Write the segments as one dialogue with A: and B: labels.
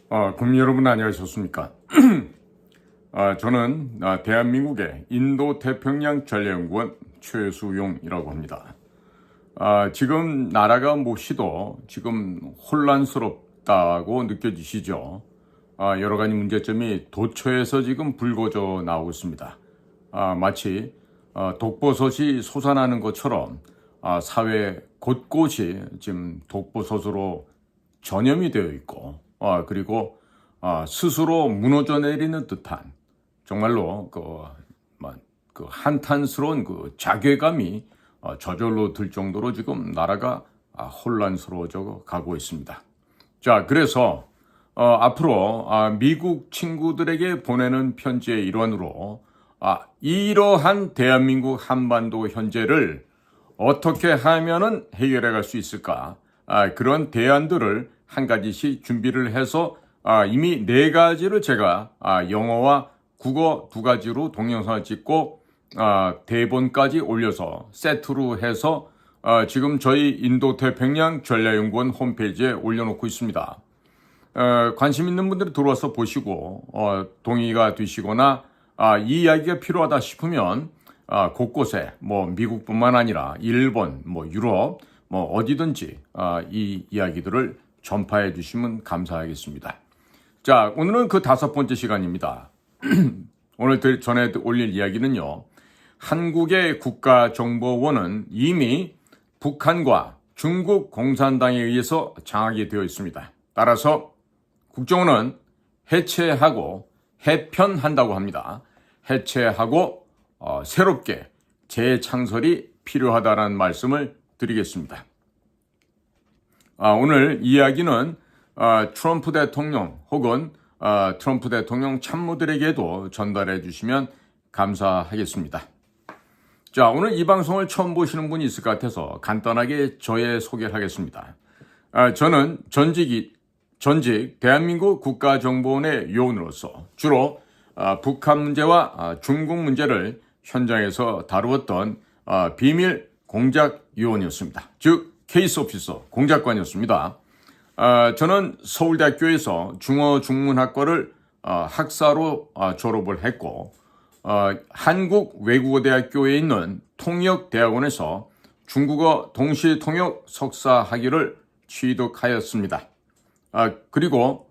A: 국민 여러분 안녕하셨습니까? 저는 대한민국의 인도태평양 전략연구원 최수용이라고 합니다. 지금 나라가 몹시도 지금 혼란스럽다고 느껴지시죠? 여러 가지 문제점이 도처에서 지금 불거져 나오고 있습니다. 마치 독버섯이 솟아나는 것처럼 사회 곳곳이 지금 독버섯으로 전염이 되어 있고 그리고 스스로 무너져 내리는 듯한 정말로 그 한탄스러운 그 자괴감이 저절로 들 정도로 지금 나라가 혼란스러워져 가고 있습니다. 자, 그래서 앞으로 미국 친구들에게 보내는 편지의 일환으로 이러한 대한민국 한반도 현재를 어떻게 하면은 해결해 갈 수 있을까? 그런 대안들을 한 가지씩 준비를 해서 이미 4가지를 제가 영어와 국어 2가지로 동영상을 찍고 대본까지 올려서 세트로 해서 지금 저희 인도태평양 전략연구원 홈페이지에 올려놓고 있습니다. 관심 있는 분들이 들어와서 보시고 동의가 되시거나 이 이야기가 필요하다 싶으면 곳곳에 미국뿐만 아니라 일본, 유럽 어디든지 이 이야기들을 전파해 주시면 감사하겠습니다. 자, 오늘은 그 5번째 시간입니다. 오늘 전에 올릴 이야기는요. 한국의 국가정보원은 이미 북한과 중국 공산당에 의해서 장악이 되어 있습니다. 따라서 국정원은 해체하고 해편한다고 합니다. 해체하고 새롭게 재창설이 필요하다는 말씀을 드리겠습니다. 오늘 이야기는 트럼프 대통령 혹은 트럼프 대통령 참모들에게도 전달해 주시면 감사하겠습니다. 자, 오늘 이 방송을 처음 보시는 분이 있을 것 같아서 간단하게 저의 소개를 하겠습니다. 저는 전직 대한민국 국가정보원의 요원으로서 주로 북한 문제와 중국 문제를 현장에서 다루었던 비밀 공작 요원이었습니다. 즉 케이스 오피서 공작관이었습니다. 저는 서울대학교에서 중어중문학과를 학사로 졸업을 했고 한국외국어대학교에 있는 통역대학원에서 중국어 동시통역 석사 학위를 취득하였습니다. 그리고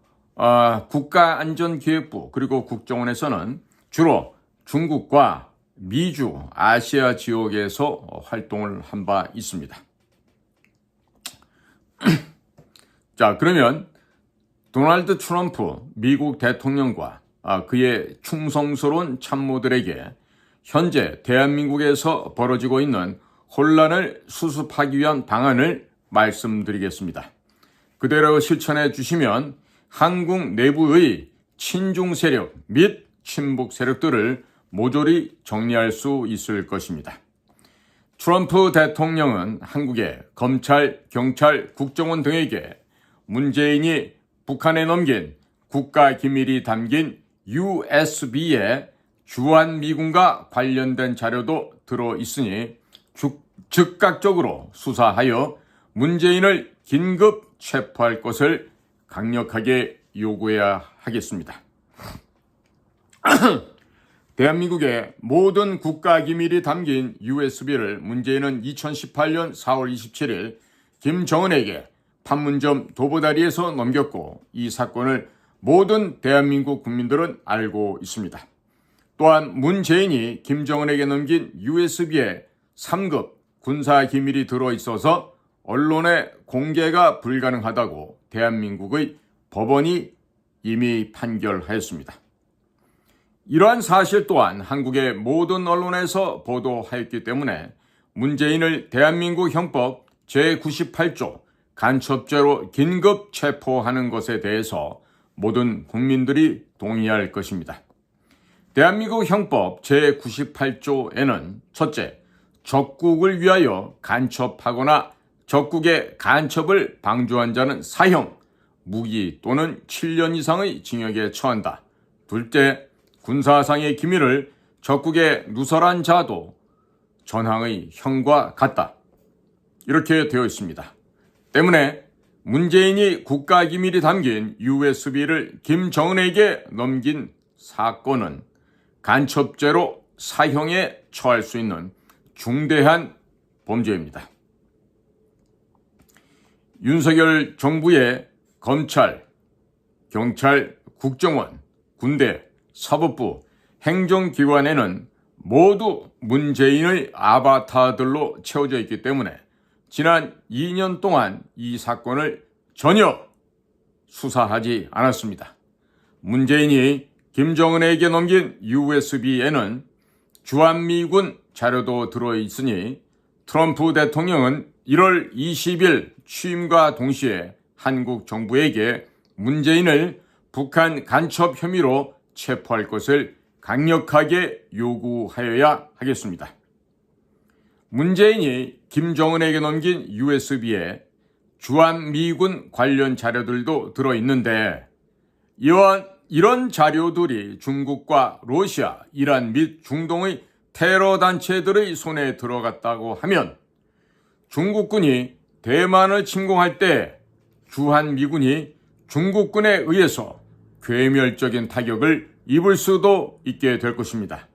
A: 국가안전기획부 그리고 국정원에서는 주로 중국과 미주, 아시아 지역에서 활동을 한 바 있습니다. 자, 그러면 도널드 트럼프 미국 대통령과 그의 충성스러운 참모들에게 현재 대한민국에서 벌어지고 있는 혼란을 수습하기 위한 방안을 말씀드리겠습니다. 그대로 실천해 주시면 한국 내부의 친중 세력 및 친북 세력들을 모조리 정리할 수 있을 것입니다. 트럼프 대통령은 한국의 검찰, 경찰, 국정원 등에게 문재인이 북한에 넘긴 국가기밀이 담긴 USB에 주한미군과 관련된 자료도 들어있으니 즉각적으로 수사하여 문재인을 긴급 체포할 것을 강력하게 요구해야 하겠습니다. 대한민국의 모든 국가기밀이 담긴 USB를 문재인은 2018년 4월 27일 김정은에게 판문점 도보다리에서 넘겼고 이 사건을 모든 대한민국 국민들은 알고 있습니다. 또한 문재인이 김정은에게 넘긴 USB에 3급 군사기밀이 들어있어서 언론의 공개가 불가능하다고 대한민국의 법원이 이미 판결하였습니다. 이러한 사실 또한 한국의 모든 언론에서 보도하였기 때문에 문재인을 대한민국 형법 제98조 간첩죄로 긴급 체포하는 것에 대해서 모든 국민들이 동의할 것입니다. 대한민국 형법 제98조에는 첫째, 적국을 위하여 간첩하거나 적국의 간첩을 방조한 자는 사형, 무기 또는 7년 이상의 징역에 처한다. 둘째, 군사상의 기밀을 적국에 누설한 자도 전항의 형과 같다. 이렇게 되어 있습니다. 때문에 문재인이 국가기밀이 담긴 USB를 김정은에게 넘긴 사건은 간첩죄로 사형에 처할 수 있는 중대한 범죄입니다. 윤석열 정부의 검찰, 경찰, 국정원, 군대, 사법부, 행정기관에는 모두 문재인의 아바타들로 채워져 있기 때문에 지난 2년 동안 이 사건을 전혀 수사하지 않았습니다. 문재인이 김정은에게 넘긴 USB에는 주한미군 자료도 들어있으니 트럼프 대통령은 1월 20일 취임과 동시에 한국 정부에게 문재인을 북한 간첩 혐의로 체포할 것을 강력하게 요구하여야 하겠습니다. 문재인이 김정은에게 넘긴 USB에 주한미군 관련 자료들도 들어있는데 이런 자료들이 중국과 러시아, 이란 및 중동의 테러 단체들의 손에 들어갔다고 하면 중국군이 대만을 침공할 때 주한미군이 중국군에 의해서 괴멸적인 타격을 입을 수도 있게 될 것입니다.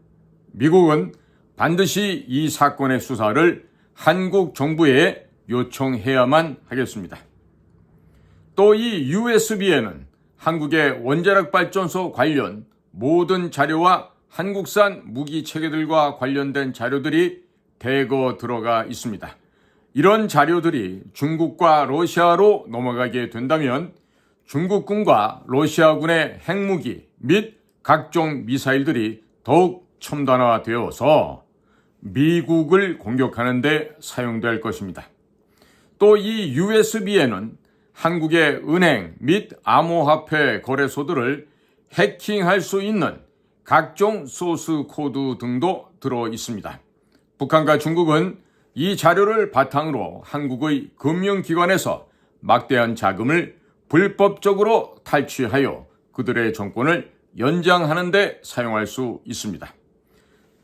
A: 미국은 반드시 이 사건의 수사를 한국 정부에 요청해야만 하겠습니다. 또 이 USB에는 한국의 원자력 발전소 관련 모든 자료와 한국산 무기 체계들과 관련된 자료들이 대거 들어가 있습니다. 이런 자료들이 중국과 러시아로 넘어가게 된다면 중국군과 러시아군의 핵무기 및 각종 미사일들이 더욱 첨단화되어서 미국을 공격하는 데 사용될 것입니다. 또 이 USB에는 한국의 은행 및 암호화폐 거래소들을 해킹할 수 있는 각종 소스 코드 등도 들어 있습니다. 북한과 중국은 이 자료를 바탕으로 한국의 금융기관에서 막대한 자금을 불법적으로 탈취하여 그들의 정권을 연장하는 데 사용할 수 있습니다.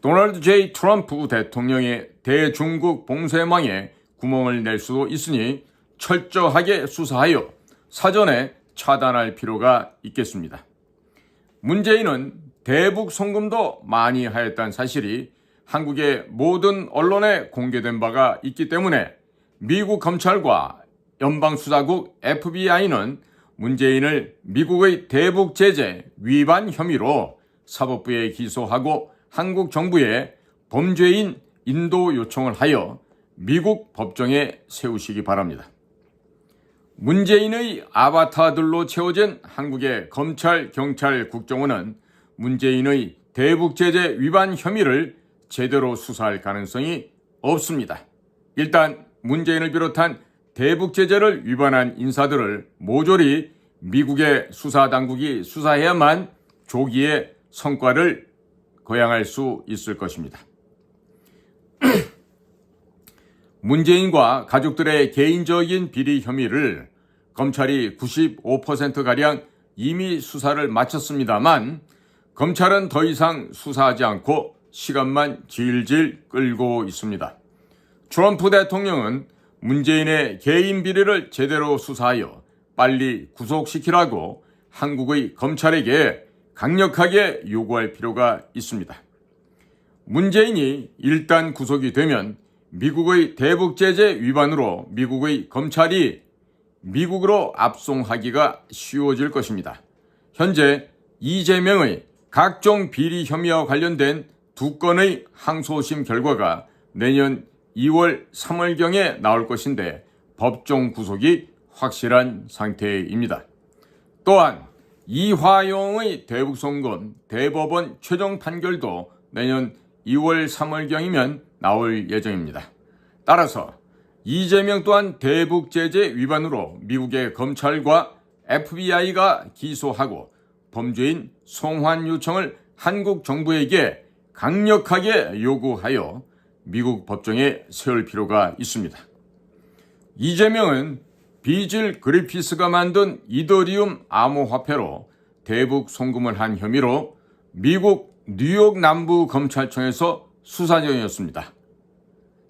A: 도널드 J. 트럼프 대통령의 대중국 봉쇄망에 구멍을 낼 수도 있으니 철저하게 수사하여 사전에 차단할 필요가 있겠습니다. 문재인은 대북 송금도 많이 하였다는 사실이 한국의 모든 언론에 공개된 바가 있기 때문에 미국 검찰과 연방수사국 FBI는 문재인을 미국의 대북 제재 위반 혐의로 사법부에 기소하고 한국 정부에 범죄인 인도 요청을 하여 미국 법정에 세우시기 바랍니다. 문재인의 아바타들로 채워진 한국의 검찰, 경찰, 국정원은 문재인의 대북 제재 위반 혐의를 제대로 수사할 가능성이 없습니다. 일단 문재인을 비롯한 대북 제재를 위반한 인사들을 모조리 미국의 수사당국이 수사해야만 조기에 성과를 거양할 수 있을 것입니다. 문재인과 가족들의 개인적인 비리 혐의를 검찰이 95%가량 이미 수사를 마쳤습니다만 검찰은 더 이상 수사하지 않고 시간만 질질 끌고 있습니다. 트럼프 대통령은 문재인의 개인 비리를 제대로 수사하여 빨리 구속시키라고 한국의 검찰에게 강력하게 요구할 필요가 있습니다. 문재인이 일단 구속이 되면 미국의 대북 제재 위반으로 미국의 검찰이 미국으로 압송하기가 쉬워질 것입니다. 현재 이재명의 각종 비리 혐의와 관련된 2건의 항소심 결과가 내년 2월 3월경에 나올 것인데 법정 구속이 확실한 상태입니다. 또한 이화영의 대북송금 대법원 최종 판결도 내년 2월 3월경이면 나올 예정입니다. 따라서 이재명 또한 대북 제재 위반으로 미국의 검찰과 FBI가 기소하고 범죄인 송환 요청을 한국 정부에게 강력하게 요구하여 미국 법정에 세울 필요가 있습니다. 이재명은 비질 그리피스가 만든 이더리움 암호화폐로 대북 송금을 한 혐의로 미국 뉴욕 남부검찰청에서 수사 중이었습니다.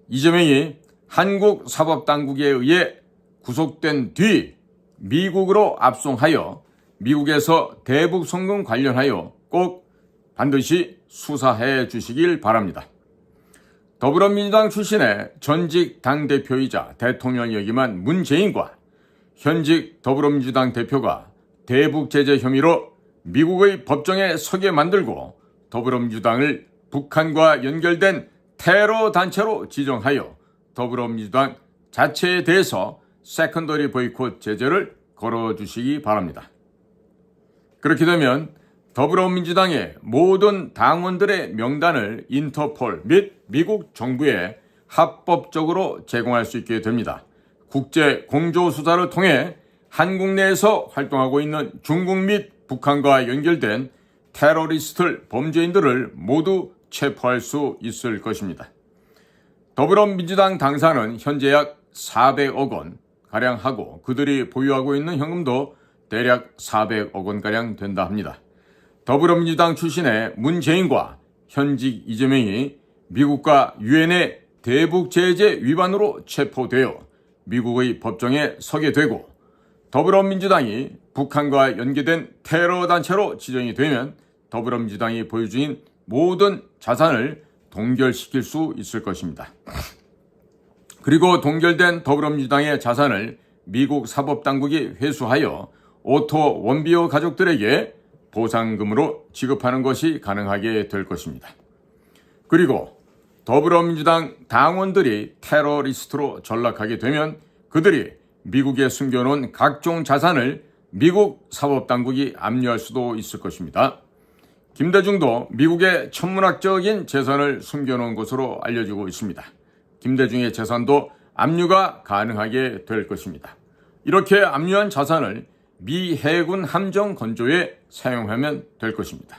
A: 이재명이 한국 사법당국에 의해 구속된 뒤 미국으로 압송하여 미국에서 대북 송금 관련하여 꼭 반드시 수사해 주시길 바랍니다. 더불어민주당 출신의 전직 당대표이자 대통령 역임한 문재인과 현직 더불어민주당 대표가 대북 제재 혐의로 미국의 법정에 서게 만들고 더불어민주당을 북한과 연결된 테러 단체로 지정하여 더불어민주당 자체에 대해서 세컨더리 보이콧 제재를 걸어주시기 바랍니다. 그렇게 되면 더불어민주당의 모든 당원들의 명단을 인터폴 및 미국 정부에 합법적으로 제공할 수 있게 됩니다. 국제 공조수사를 통해 한국 내에서 활동하고 있는 중국 및 북한과 연결된 테러리스트 범죄인들을 모두 체포할 수 있을 것입니다. 더불어민주당 당사는 현재 약 400억 원 가량 하고 그들이 보유하고 있는 현금도 대략 400억 원가량 된다 합니다. 더불어민주당 출신의 문재인과 현직 이재명이 미국과 유엔의 대북 제재 위반으로 체포되어 미국의 법정에 서게 되고 더불어민주당이 북한과 연계된 테러 단체로 지정이 되면 더불어민주당이 보유 중인 모든 자산을 동결시킬 수 있을 것입니다. 그리고 동결된 더불어민주당의 자산을 미국 사법당국이 회수하여 오토 원비어 가족들에게 보상금으로 지급하는 것이 가능하게 될 것입니다. 그리고 더불어민주당 당원들이 테러리스트로 전락하게 되면 그들이 미국에 숨겨놓은 각종 자산을 미국 사법당국이 압류할 수도 있을 것입니다. 김대중도 미국의 천문학적인 재산을 숨겨놓은 것으로 알려지고 있습니다. 김대중의 재산도 압류가 가능하게 될 것입니다. 이렇게 압류한 자산을 미 해군 함정 건조에 사용하면 될 것입니다.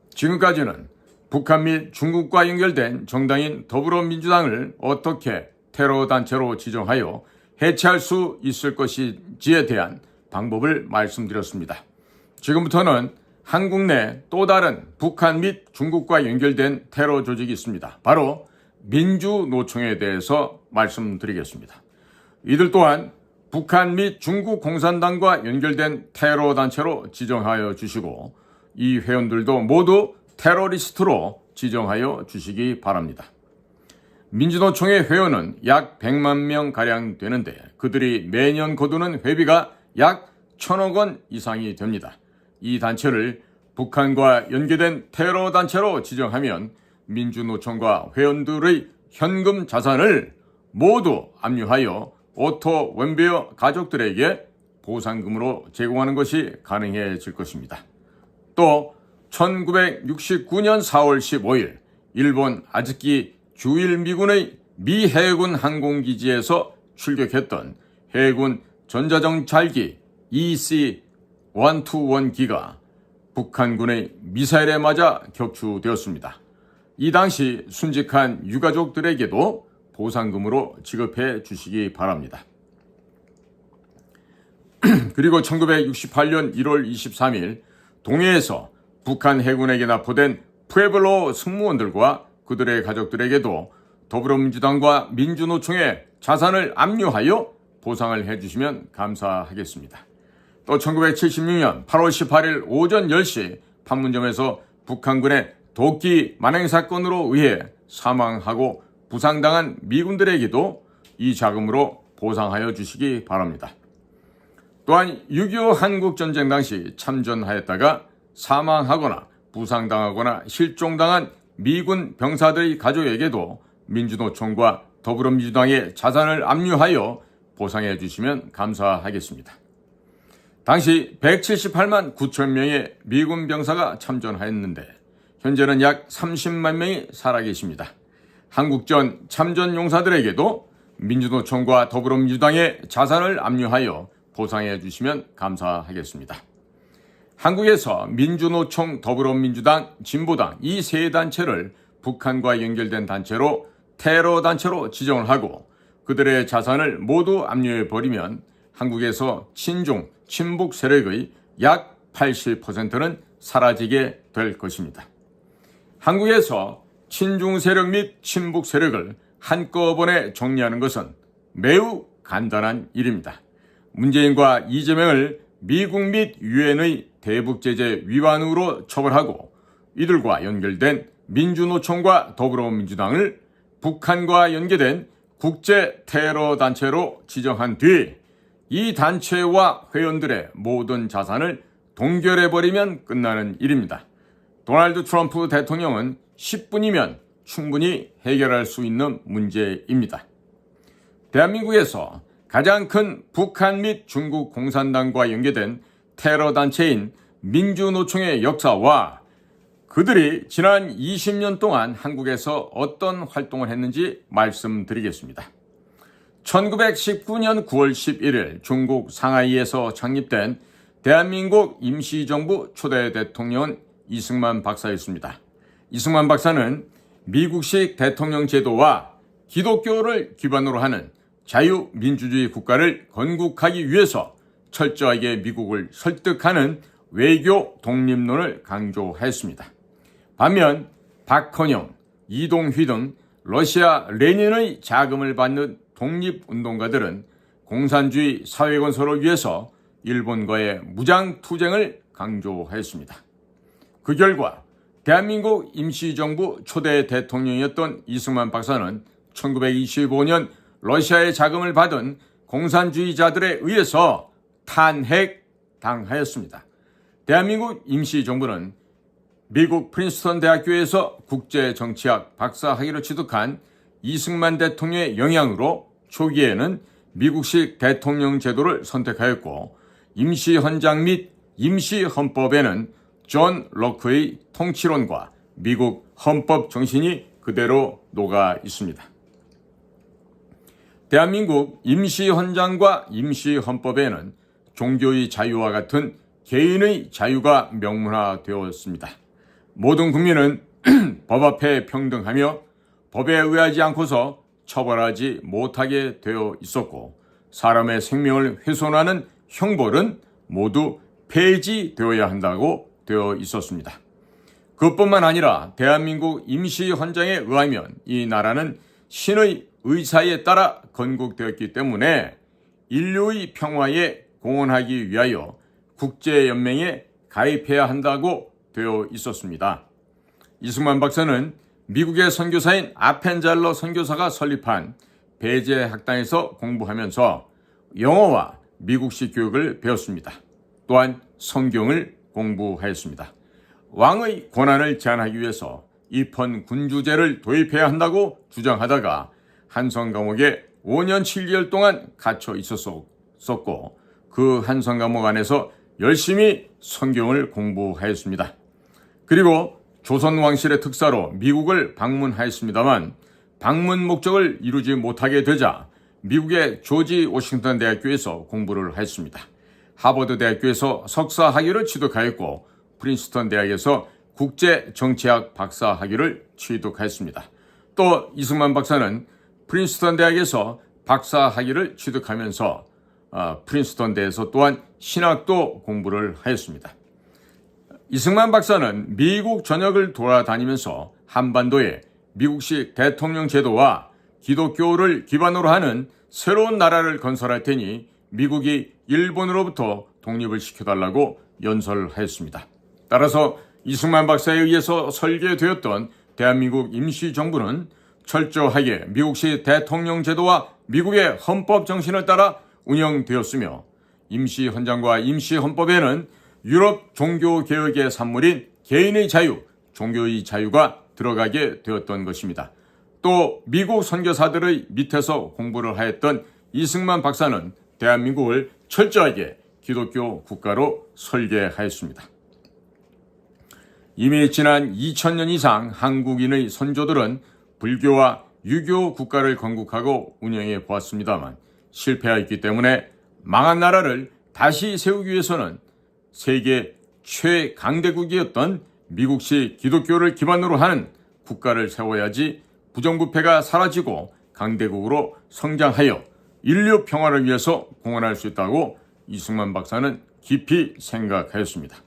A: 지금까지는 북한 및 중국과 연결된 정당인 더불어민주당을 어떻게 테러 단체로 지정하여 해체할 수 있을 것인지에 대한 방법을 말씀드렸습니다. 지금부터는 한국 내 또 다른 북한 및 중국과 연결된 테러 조직이 있습니다. 바로 민주노총에 대해서 말씀드리겠습니다. 이들 또한 북한 및 중국 공산당과 연결된 테러 단체로 지정하여 주시고 이 회원들도 모두 테러리스트로 지정하여 주시기 바랍니다. 민주노총의 회원은 약 100만 명가량 되는데 그들이 매년 거두는 회비가 약 1,000억 원 이상이 됩니다. 이 단체를 북한과 연계된 테러 단체로 지정하면 민주노총과 회원들의 현금 자산을 모두 압류하여 오토 웬베어 가족들에게 보상금으로 제공하는 것이 가능해질 것입니다. 또 1969년 4월 15일 일본 아즈키 주일미군의 미 해군 항공기지에서 출격했던 해군 전자정찰기 EC-121기가 북한군의 미사일에 맞아 격추되었습니다. 이 당시 순직한 유가족들에게도 보상금으로 지급해 주시기 바랍니다. 그리고 1968년 1월 23일 동해에서 북한 해군에게 납포된 푸에블로 승무원들과 그들의 가족들에게도 더불어민주당과 민주노총의 자산을 압류하여 보상을 해주시면 감사하겠습니다. 또 1976년 8월 18일 오전 10시 판문점에서 북한군의 도끼 만행 사건으로 의해 사망하고 부상당한 미군들에게도 이 자금으로 보상하여 주시기 바랍니다. 또한 6.25 한국전쟁 당시 참전하였다가 사망하거나 부상당하거나 실종당한 미군 병사들의 가족에게도 민주노총과 더불어민주당의 자산을 압류하여 보상해 주시면 감사하겠습니다. 당시 178만 9천 명의 미군 병사가 참전하였는데 현재는 약 30만 명이 살아계십니다. 한국전 참전 용사들에게도 민주노총과 더불어민주당의 자산을 압류하여 보상해 주시면 감사하겠습니다. 한국에서 민주노총, 더불어민주당, 진보당 이 세 단체를 북한과 연결된 단체로 테러 단체로 지정을 하고 그들의 자산을 모두 압류해버리면 한국에서 친중, 친북 세력의 약 80%는 사라지게 될 것입니다. 한국에서 친중 세력 및 친북 세력을 한꺼번에 정리하는 것은 매우 간단한 일입니다. 문재인과 이재명을 미국 및 유엔의 대북제재 위반으로 처벌하고 이들과 연결된 민주노총과 더불어민주당을 북한과 연계된 국제 테러 단체로 지정한 뒤 이 단체와 회원들의 모든 자산을 동결해버리면 끝나는 일입니다. 도널드 트럼프 대통령은 10분이면 충분히 해결할 수 있는 문제입니다. 대한민국에서 가장 큰 북한 및 중국 공산당과 연계된 테러 단체인 민주노총의 역사와 그들이 지난 20년 동안 한국에서 어떤 활동을 했는지 말씀드리겠습니다. 1919년 9월 11일 중국 상하이에서 창립된 대한민국 임시정부 초대 대통령은 이승만 박사였습니다. 이승만 박사는 미국식 대통령 제도와 기독교를 기반으로 하는 자유민주주의 국가를 건국하기 위해서 철저하게 미국을 설득하는 외교 독립론을 강조했습니다. 반면 박헌영, 이동휘 등 러시아 레닌의 자금을 받는 독립운동가들은 공산주의 사회 건설을 위해서 일본과의 무장투쟁을 강조했습니다. 그 결과 대한민국 임시정부 초대 대통령이었던 이승만 박사는 1925년 러시아의 자금을 받은 공산주의자들에 의해서 탄핵당하였습니다. 대한민국 임시정부는 미국 프린스턴 대학교에서 국제정치학 박사학위를 취득한 이승만 대통령의 영향으로 초기에는 미국식 대통령 제도를 선택하였고 임시헌장 및 임시헌법에는 존 록의 통치론과 미국 헌법 정신이 그대로 녹아 있습니다. 대한민국 임시헌장과 임시헌법에는 종교의 자유와 같은 개인의 자유가 명문화되었습니다. 모든 국민은 법 앞에 평등하며 법에 의하지 않고서 처벌하지 못하게 되어 있었고 사람의 생명을 훼손하는 형벌은 모두 폐지되어야 한다고 되어 있었습니다. 그것뿐만 아니라 대한민국 임시헌장에 의하면 이 나라는 신의 의사에 따라 건국되었기 때문에 인류의 평화에 공헌하기 위하여 국제연맹에 가입해야 한다고 되어 있었습니다. 이승만 박사는 미국의 선교사인 아펜잘러 선교사가 설립한 배제 학당에서 공부하면서 영어와 미국식 교육을 배웠습니다. 또한 성경을 공부하였습니다. 왕의 권한을 제한하기 위해서 입헌 군주제를 도입해야 한다고 주장하다가 한성 감옥에 5년 7개월 동안 갇혀 있었고 그 한성 감옥 안에서 열심히 성경을 공부하였습니다. 그리고 조선 왕실의 특사로 미국을 방문하였습니다만 방문 목적을 이루지 못하게 되자 미국의 조지 워싱턴 대학교에서 공부를 했습니다. 하버드 대학교에서 석사 학위를 취득하였고 프린스턴 대학에서 국제 정치학 박사 학위를 취득했습니다. 또 이승만 박사는 프린스턴 대학에서 박사 학위를 취득하면서 프린스턴 대에서 또한 신학도 공부를 하였습니다. 이승만 박사는 미국 전역을 돌아다니면서 한반도에 미국식 대통령 제도와 기독교를 기반으로 하는 새로운 나라를 건설할 테니 미국이 일본으로부터 독립을 시켜달라고 연설하였습니다. 따라서 이승만 박사에 의해서 설계되었던 대한민국 임시정부는 철저하게 미국식 대통령 제도와 미국의 헌법 정신을 따라 운영되었으며 임시헌장과 임시헌법에는 유럽 종교개혁의 산물인 개인의 자유, 종교의 자유가 들어가게 되었던 것입니다. 또 미국 선교사들의 밑에서 공부를 하였던 이승만 박사는 대한민국을 철저하게 기독교 국가로 설계하였습니다. 이미 지난 2000년 이상 한국인의 선조들은 불교와 유교 국가를 건국하고 운영해 보았습니다만 실패하였기 때문에 망한 나라를 다시 세우기 위해서는 세계 최강대국이었던 미국식 기독교를 기반으로 하는 국가를 세워야지 부정부패가 사라지고 강대국으로 성장하여 인류 평화를 위해서 공헌할 수 있다고 이승만 박사는 깊이 생각하였습니다.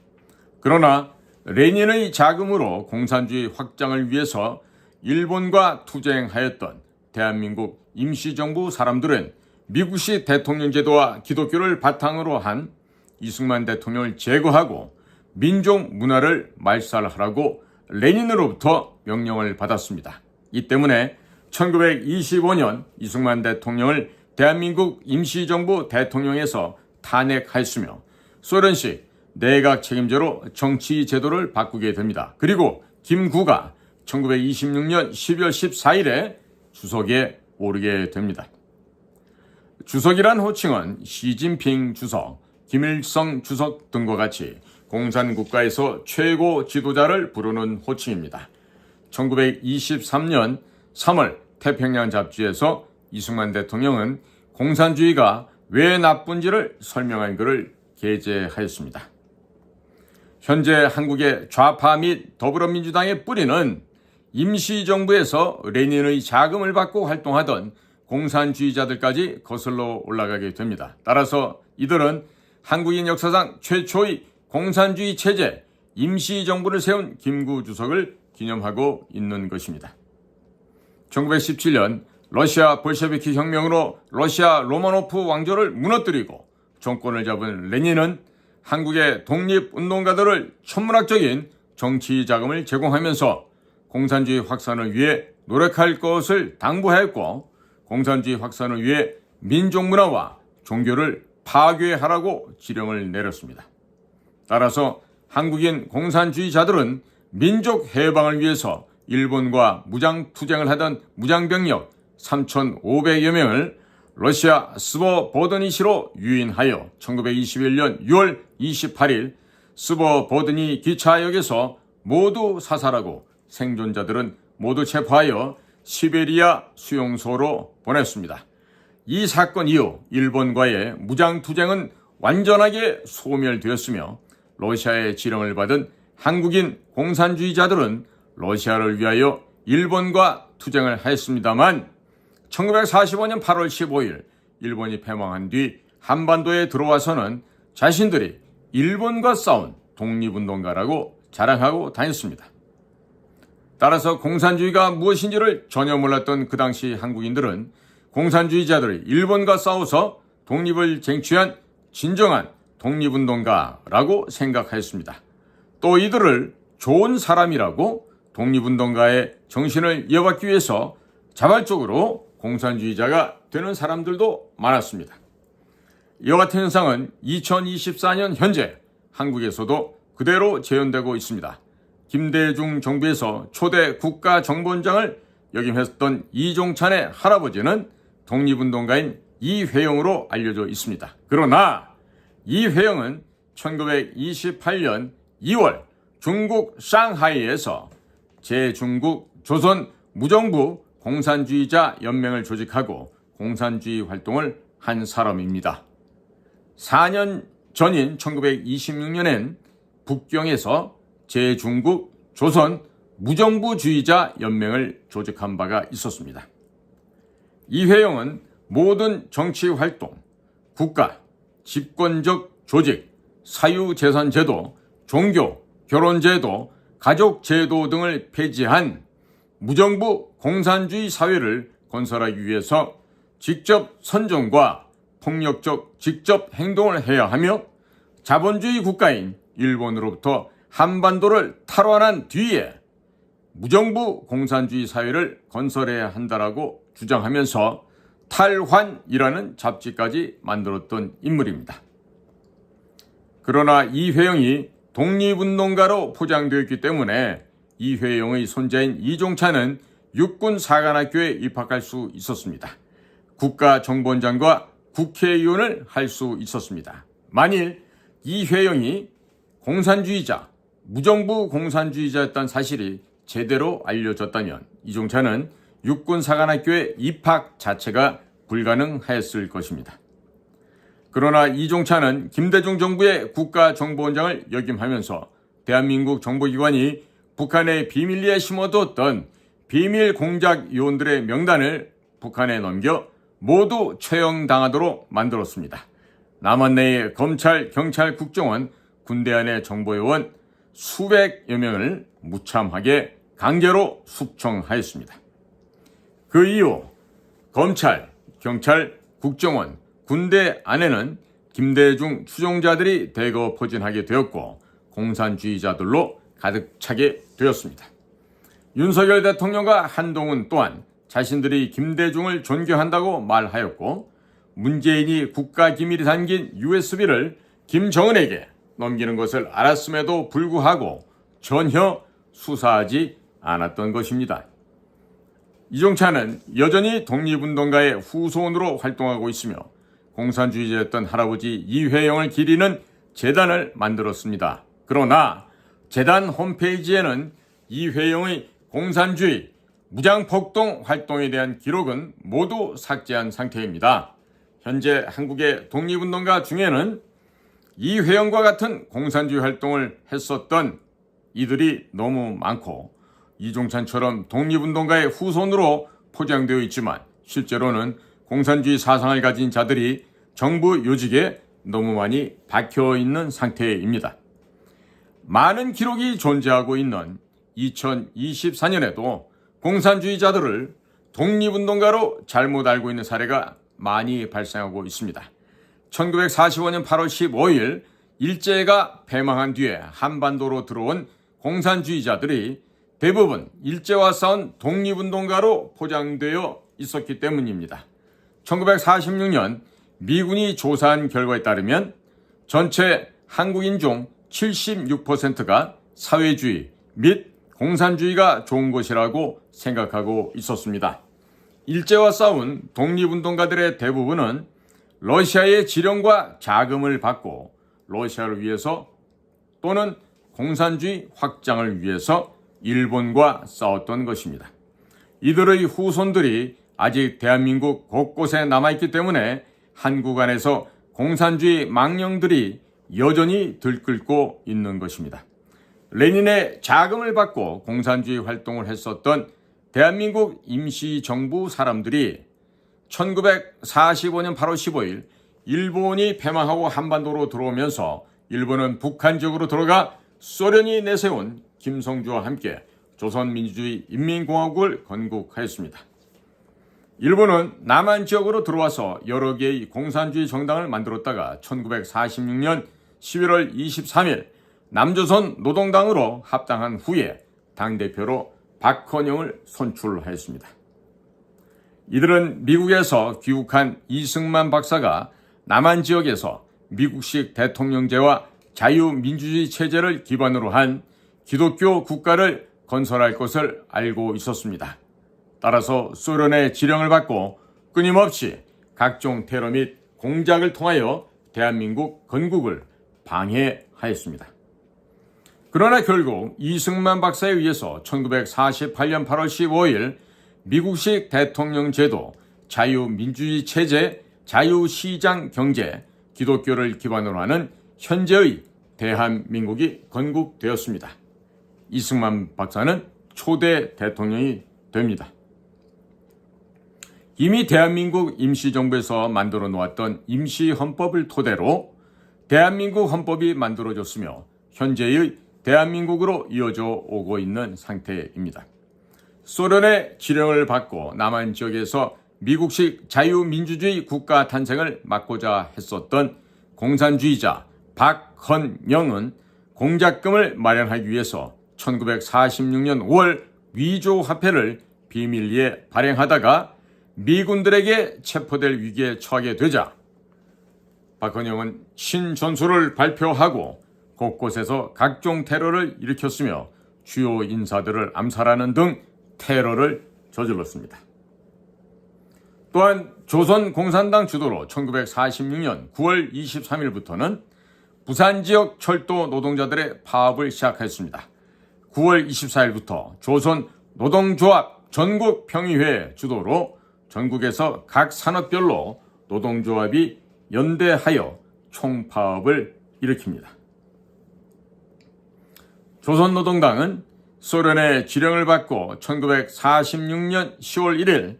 A: 그러나 레닌의 자금으로 공산주의 확장을 위해서 일본과 투쟁하였던 대한민국 임시정부 사람들은 미국식 대통령제도와 기독교를 바탕으로 한 이승만 대통령을 제거하고 민족 문화를 말살하라고 레닌으로부터 명령을 받았습니다. 이 때문에 1925년 이승만 대통령을 대한민국 임시정부 대통령에서 탄핵하였으며 소련식 내각 책임제로 정치 제도를 바꾸게 됩니다. 그리고 김구가 1926년 12월 14일에 주석에 오르게 됩니다. 주석이란 호칭은 시진핑 주석, 김일성 주석 등과 같이 공산국가에서 최고 지도자를 부르는 호칭입니다. 1923년 3월 태평양 잡지에서 이승만 대통령은 공산주의가 왜 나쁜지를 설명한 글을 게재하였습니다. 현재 한국의 좌파 및 더불어민주당의 뿌리는 임시정부에서 레닌의 자금을 받고 활동하던 공산주의자들까지 거슬러 올라가게 됩니다. 따라서 이들은 한국인 역사상 최초의 공산주의 체제 임시정부를 세운 김구 주석을 기념하고 있는 것입니다. 1917년 러시아 볼셰비키 혁명으로 러시아 로마노프 왕조를 무너뜨리고 정권을 잡은 레닌은 한국의 독립운동가들을 천문학적인 정치 자금을 제공하면서 공산주의 확산을 위해 노력할 것을 당부하였고 공산주의 확산을 위해 민족문화와 종교를 파괴하라고 지령을 내렸습니다. 따라서 한국인 공산주의자들은 민족 해방을 위해서 일본과 무장투쟁을 하던 무장병력 3,500여 명을 러시아 스보보드니시로 유인하여 1921년 6월 28일 스보보드니 기차역에서 모두 사살하고 생존자들은 모두 체포하여 시베리아 수용소로 보냈습니다. 이 사건 이후 일본과의 무장투쟁은 완전하게 소멸되었으며 러시아의 지령을 받은 한국인 공산주의자들은 러시아를 위하여 일본과 투쟁을 하였습니다만 1945년 8월 15일 일본이 패망한 뒤 한반도에 들어와서는 자신들이 일본과 싸운 독립운동가라고 자랑하고 다녔습니다. 따라서 공산주의가 무엇인지를 전혀 몰랐던 그 당시 한국인들은 공산주의자들이 일본과 싸워서 독립을 쟁취한 진정한 독립운동가라고 생각하였습니다. 또 이들을 좋은 사람이라고 독립운동가의 정신을 이어받기 위해서 자발적으로 공산주의자가 되는 사람들도 많았습니다. 이와 같은 현상은 2024년 현재 한국에서도 그대로 재현되고 있습니다. 김대중 정부에서 초대 국가정보원장을 역임했던 이종찬의 할아버지는 독립운동가인 이회영으로 알려져 있습니다. 그러나 이회영은 1928년 2월 중국 상하이에서 제중국 조선 무정부 공산주의자 연맹을 조직하고 공산주의 활동을 한 사람입니다. 4년 전인 1926년엔 북경에서 제중국 조선 무정부주의자 연맹을 조직한 바가 있었습니다. 이회영은 모든 정치활동, 국가, 집권적 조직, 사유재산제도, 종교, 결혼제도, 가족제도 등을 폐지한 무정부 공산주의 사회를 건설하기 위해서 직접 선정과 폭력적 직접 행동을 해야 하며 자본주의 국가인 일본으로부터 한반도를 탈환한 뒤에 무정부 공산주의 사회를 건설해야 한다라고 주장하면서 탈환이라는 잡지까지 만들었던 인물입니다. 그러나 이회영이 독립운동가로 포장되었기 때문에 이회영의 손자인 이종찬은 육군사관학교에 입학할 수 있었습니다. 국가정보원장과 국회의원을 할 수 있었습니다. 만일 이회영이 공산주의자, 무정부 공산주의자였던 사실이 제대로 알려졌다면 이종찬은 육군사관학교에 입학 자체가 불가능하였을 것입니다. 그러나 이종찬은 김대중 정부의 국가정보원장을 역임하면서 대한민국 정보기관이 북한의 비밀리에 심어두었던 비밀 공작 요원들의 명단을 북한에 넘겨 모두 처형당하도록 만들었습니다. 남한 내의 검찰, 경찰, 국정원, 군대 안의 정보요원 수백여 명을 무참하게 강제로 숙청하였습니다. 그 이후 검찰, 경찰, 국정원, 군대 안에는 김대중 추종자들이 대거 포진하게 되었고 공산주의자들로 가득 차게 되었습니다. 윤석열 대통령과 한동훈 또한 자신들이 김대중을 존경한다고 말하였고 문재인이 국가기밀이 담긴 USB를 김정은에게 넘기는 것을 알았음에도 불구하고 전혀 수사하지 않았던 것입니다. 이종찬은 여전히 독립운동가의 후손으로 활동하고 있으며 공산주의자였던 할아버지 이회영을 기리는 재단을 만들었습니다. 그러나 재단 홈페이지에는 이회영의 공산주의, 무장폭동 활동에 대한 기록은 모두 삭제한 상태입니다. 현재 한국의 독립운동가 중에는 이회영과 같은 공산주의 활동을 했었던 이들이 너무 많고 이종찬처럼 독립운동가의 후손으로 포장되어 있지만 실제로는 공산주의 사상을 가진 자들이 정부 요직에 너무 많이 박혀 있는 상태입니다. 많은 기록이 존재하고 있는 2024년에도 공산주의자들을 독립운동가로 잘못 알고 있는 사례가 많이 발생하고 있습니다. 1945년 8월 15일 일제가 패망한 뒤에 한반도로 들어온 공산주의자들이 대부분 일제와 싸운 독립운동가로 포장되어 있었기 때문입니다. 1946년 미군이 조사한 결과에 따르면 전체 한국인 중 76%가 사회주의 및 공산주의가 좋은 것이라고 생각하고 있었습니다. 일제와 싸운 독립운동가들의 대부분은 러시아의 지령과 자금을 받고 러시아를 위해서 또는 공산주의 확장을 위해서 일본과 싸웠던 것입니다. 이들의 후손들이 아직 대한민국 곳곳에 남아있기 때문에 한국 안에서 공산주의 망령들이 여전히 들끓고 있는 것입니다. 레닌의 자금을 받고 공산주의 활동을 했었던 대한민국 임시정부 사람들이 1945년 8월 15일 일본이 패망하고 한반도로 들어오면서 일본은 북한 지역으로 들어가 소련이 내세운 김성주와 함께 조선민주주의 인민공화국을 건국하였습니다. 일본은 남한 지역으로 들어와서 여러 개의 공산주의 정당을 만들었다가 1946년 11월 23일 남조선 노동당으로 합당한 후에 당대표로 박헌영을 선출하였습니다. 이들은 미국에서 귀국한 이승만 박사가 남한 지역에서 미국식 대통령제와 자유민주주의 체제를 기반으로 한 기독교 국가를 건설할 것을 알고 있었습니다. 따라서 소련의 지령을 받고 끊임없이 각종 테러 및 공작을 통하여 대한민국 건국을 방해하였습니다. 그러나 결국 이승만 박사에 의해서 1948년 8월 15일 미국식 대통령 제도, 자유민주주의 체제, 자유시장 경제, 기독교를 기반으로 하는 현재의 대한민국이 건국되었습니다. 이승만 박사는 초대 대통령이 됩니다. 이미 대한민국 임시정부에서 만들어 놓았던 임시헌법을 토대로 대한민국 헌법이 만들어졌으며 현재의 대한민국으로 이어져 오고 있는 상태입니다. 소련의 지령을 받고 남한 지역에서 미국식 자유민주주의 국가 탄생을 막고자 했었던 공산주의자 박헌영은 공작금을 마련하기 위해서 1946년 5월 위조화폐를 비밀리에 발행하다가 미군들에게 체포될 위기에 처하게 되자 박헌영은 신전술을 발표하고 곳곳에서 각종 테러를 일으켰으며 주요 인사들을 암살하는 등 테러를 저질렀습니다. 또한 조선공산당 주도로 1946년 9월 23일부터는 부산 지역 철도 노동자들의 파업을 시작했습니다. 9월 24일부터 조선노동조합 전국평의회 주도로 전국에서 각 산업별로 노동조합이 연대하여 총파업을 일으킵니다. 조선노동당은 소련의 지령을 받고 1946년 10월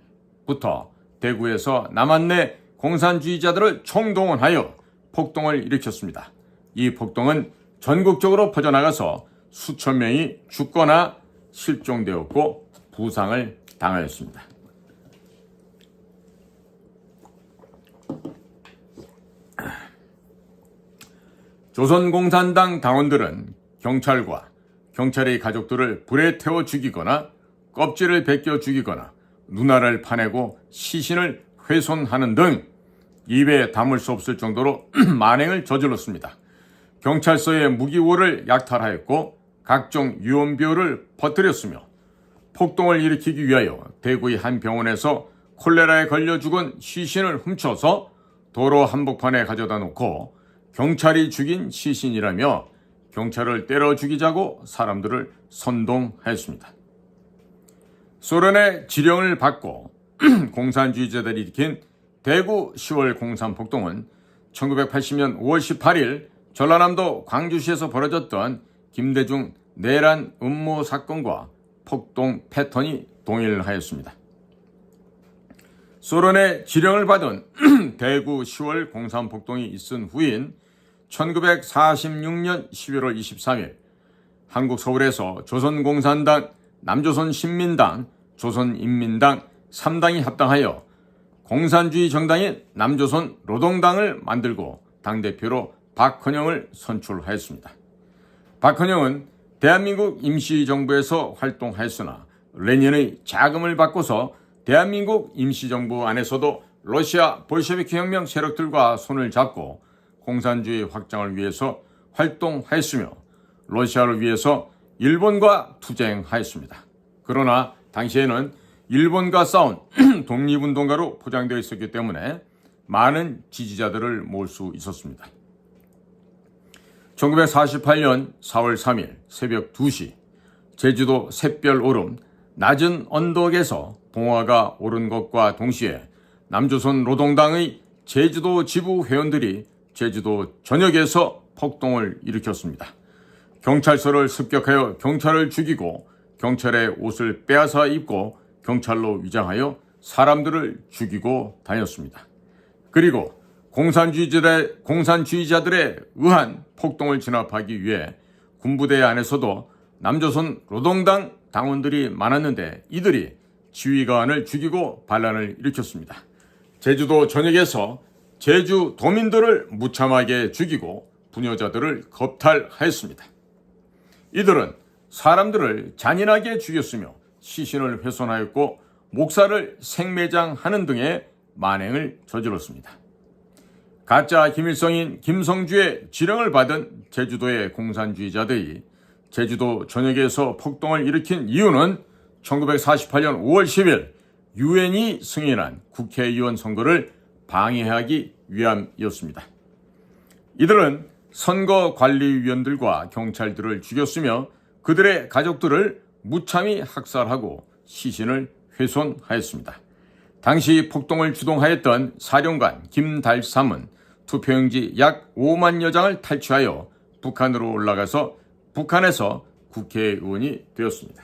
A: 1일부터 대구에서 남한 내 공산주의자들을 총동원하여 폭동을 일으켰습니다. 이 폭동은 전국적으로 퍼져나가서 수천 명이 죽거나 실종되었고 부상을 당하였습니다. 조선공산당 당원들은 경찰과 경찰의 가족들을 불에 태워 죽이거나 껍질을 벗겨 죽이거나 눈알을 파내고 시신을 훼손하는 등 입에 담을 수 없을 정도로 만행을 저질렀습니다. 경찰서의 무기고를 약탈하였고 각종 유언비어를 퍼뜨렸으며 폭동을 일으키기 위하여 대구의 한 병원에서 콜레라에 걸려 죽은 시신을 훔쳐서 도로 한복판에 가져다 놓고 경찰이 죽인 시신이라며 경찰을 때려 죽이자고 사람들을 선동하였습니다. 소련의 지령을 받고 공산주의자들이 일으킨 대구 10월 공산폭동은 1980년 5월 18일 전라남도 광주시에서 벌어졌던 김대중 내란 음모 사건과 폭동 패턴이 동일하였습니다. 소련의 지령을 받은 대구 10월 공산폭동이 있은 후인 1946년 11월 23일 한국 서울에서 조선공산당, 남조선신민당, 조선인민당 3당이 합당하여 공산주의 정당인 남조선 노동당을 만들고 당대표로 박헌영을 선출하였습니다. 박헌영은 대한민국 임시정부에서 활동하였으나 레닌의 자금을 받고서 대한민국 임시정부 안에서도 러시아 볼셰비키 혁명 세력들과 손을 잡고 공산주의 확장을 위해서 활동하였으며 러시아를 위해서 일본과 투쟁하였습니다. 그러나 당시에는 일본과 싸운 독립운동가로 포장되어 있었기 때문에 많은 지지자들을 모을 수 있었습니다. 1948년 4월 3일 새벽 2시 제주도 샛별 오름 낮은 언덕에서 봉화가 오른 것과 동시에 남조선 노동당의 제주도 지부 회원들이 제주도 전역에서 폭동을 일으켰습니다. 경찰서를 습격하여 경찰을 죽이고 경찰의 옷을 빼앗아 입고 경찰로 위장하여 사람들을 죽이고 다녔습니다. 그리고 공산주의자들에 의한 폭동을 진압하기 위해 군부대 안에서도 남조선 노동당 당원들이 많았는데 이들이 지휘관을 죽이고 반란을 일으켰습니다. 제주도 전역에서 제주 도민들을 무참하게 죽이고 부녀자들을 겁탈하였습니다. 이들은 사람들을 잔인하게 죽였으며 시신을 훼손하였고 목사를 생매장하는 등의 만행을 저질렀습니다. 가짜 김일성인 김성주의 지령을 받은 제주도의 공산주의자들이 제주도 전역에서 폭동을 일으킨 이유는 1948년 5월 10일 유엔이 승인한 국회의원 선거를 방해하기 위함이었습니다. 이들은 선거관리위원들과 경찰들을 죽였으며 그들의 가족들을 무참히 학살하고 시신을 훼손하였습니다. 당시 폭동을 주동하였던 사령관 김달삼은 투표용지 약 5만여 장을 탈취하여 북한으로 올라가서 북한에서 국회의원이 되었습니다.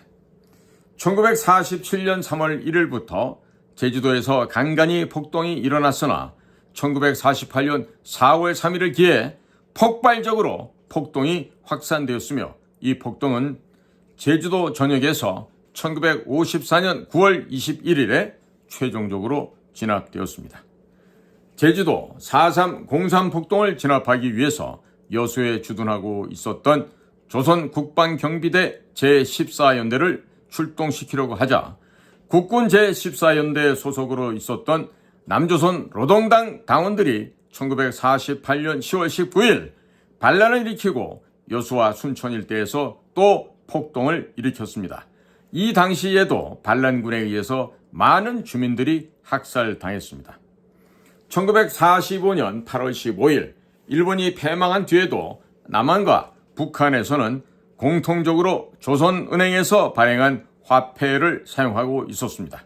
A: 1947년 3월 1일부터 제주도에서 간간히 폭동이 일어났으나 1948년 4월 3일을 기해 폭발적으로 폭동이 확산되었으며 이 폭동은 제주도 전역에서 1954년 9월 21일에 최종적으로 진압되었습니다. 제주도 4.3 공산폭동을 진압하기 위해서 여수에 주둔하고 있었던 조선국방경비대 제14연대를 출동시키려고 하자 국군 제14연대 소속으로 있었던 남조선 노동당 당원들이 1948년 10월 19일 반란을 일으키고 여수와 순천 일대에서 또 폭동을 일으켰습니다. 이 당시에도 반란군에 의해서 많은 주민들이 학살당했습니다. 1945년 8월 15일 일본이 패망한 뒤에도 남한과 북한에서는 공통적으로 조선은행에서 발행한 화폐를 사용하고 있었습니다.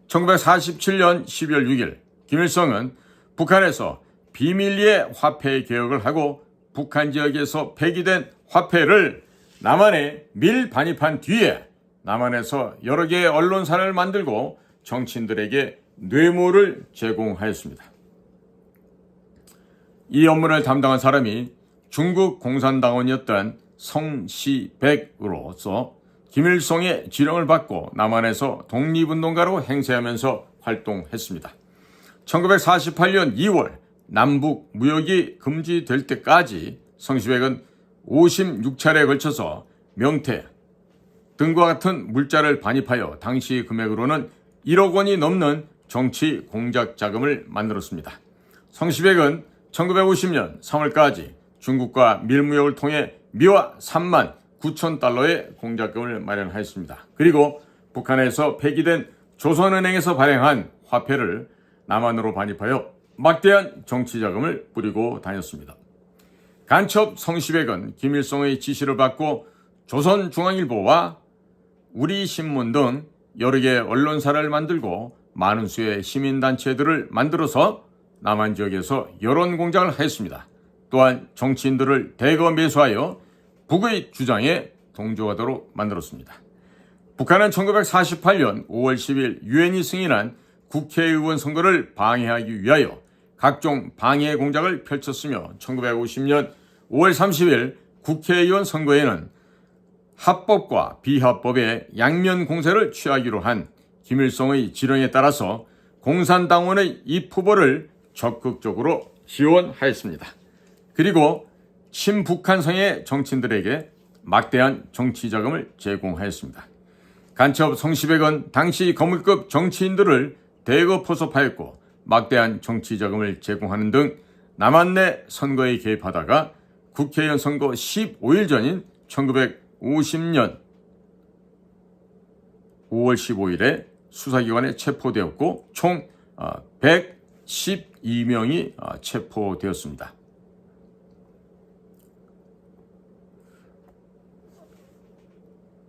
A: 1947년 12월 6일 김일성은 북한에서 비밀리에 화폐 개혁을 하고 북한 지역에서 폐기된 화폐를 남한에 밀반입한 뒤에 남한에서 여러 개의 언론사를 만들고 정치인들에게 뇌물을 제공하였습니다. 이 업무를 담당한 사람이 중국 공산당원이었던 성시백으로서 김일성의 지령을 받고 남한에서 독립운동가로 행세하면서 활동했습니다. 1948년 2월 남북 무역이 금지될 때까지 성시백은 56차례에 걸쳐서 명태 등과 같은 물자를 반입하여 당시 금액으로는 1억 원이 넘는 정치 공작 자금을 만들었습니다. 성시백은 1950년 3월까지 중국과 밀무역을 통해 미화 3만 9천 달러의 공작금을 마련하였습니다. 그리고 북한에서 폐기된 조선은행에서 발행한 화폐를 남한으로 반입하여 막대한 정치자금을 뿌리고 다녔습니다. 간첩 성시백은 김일성의 지시를 받고 조선중앙일보와 우리신문 등 여러 개의 언론사를 만들고 많은 수의 시민단체들을 만들어서 남한 지역에서 여론공작을 하였습니다. 또한 정치인들을 대거 매수하여 북의 주장에 동조하도록 만들었습니다. 북한은 1948년 5월 10일 유엔이 승인한 국회의원 선거를 방해하기 위하여 각종 방해 공작을 펼쳤으며 1950년 5월 30일 국회의원 선거에는 합법과 비합법의 양면 공세를 취하기로 한 김일성의 지령에 따라서 공산당원의 입 후보를 적극적으로 지원하였습니다. 그리고 친북한성의 정치인들에게 막대한 정치자금을 제공하였습니다. 간첩 성시백은 당시 거물급 정치인들을 대거 포섭하였고 막대한 정치자금을 제공하는 등 남한 내 선거에 개입하다가 국회의원 선거 15일 전인 1950년 5월 15일에 수사기관에 체포되었고 총 112명이 체포되었습니다.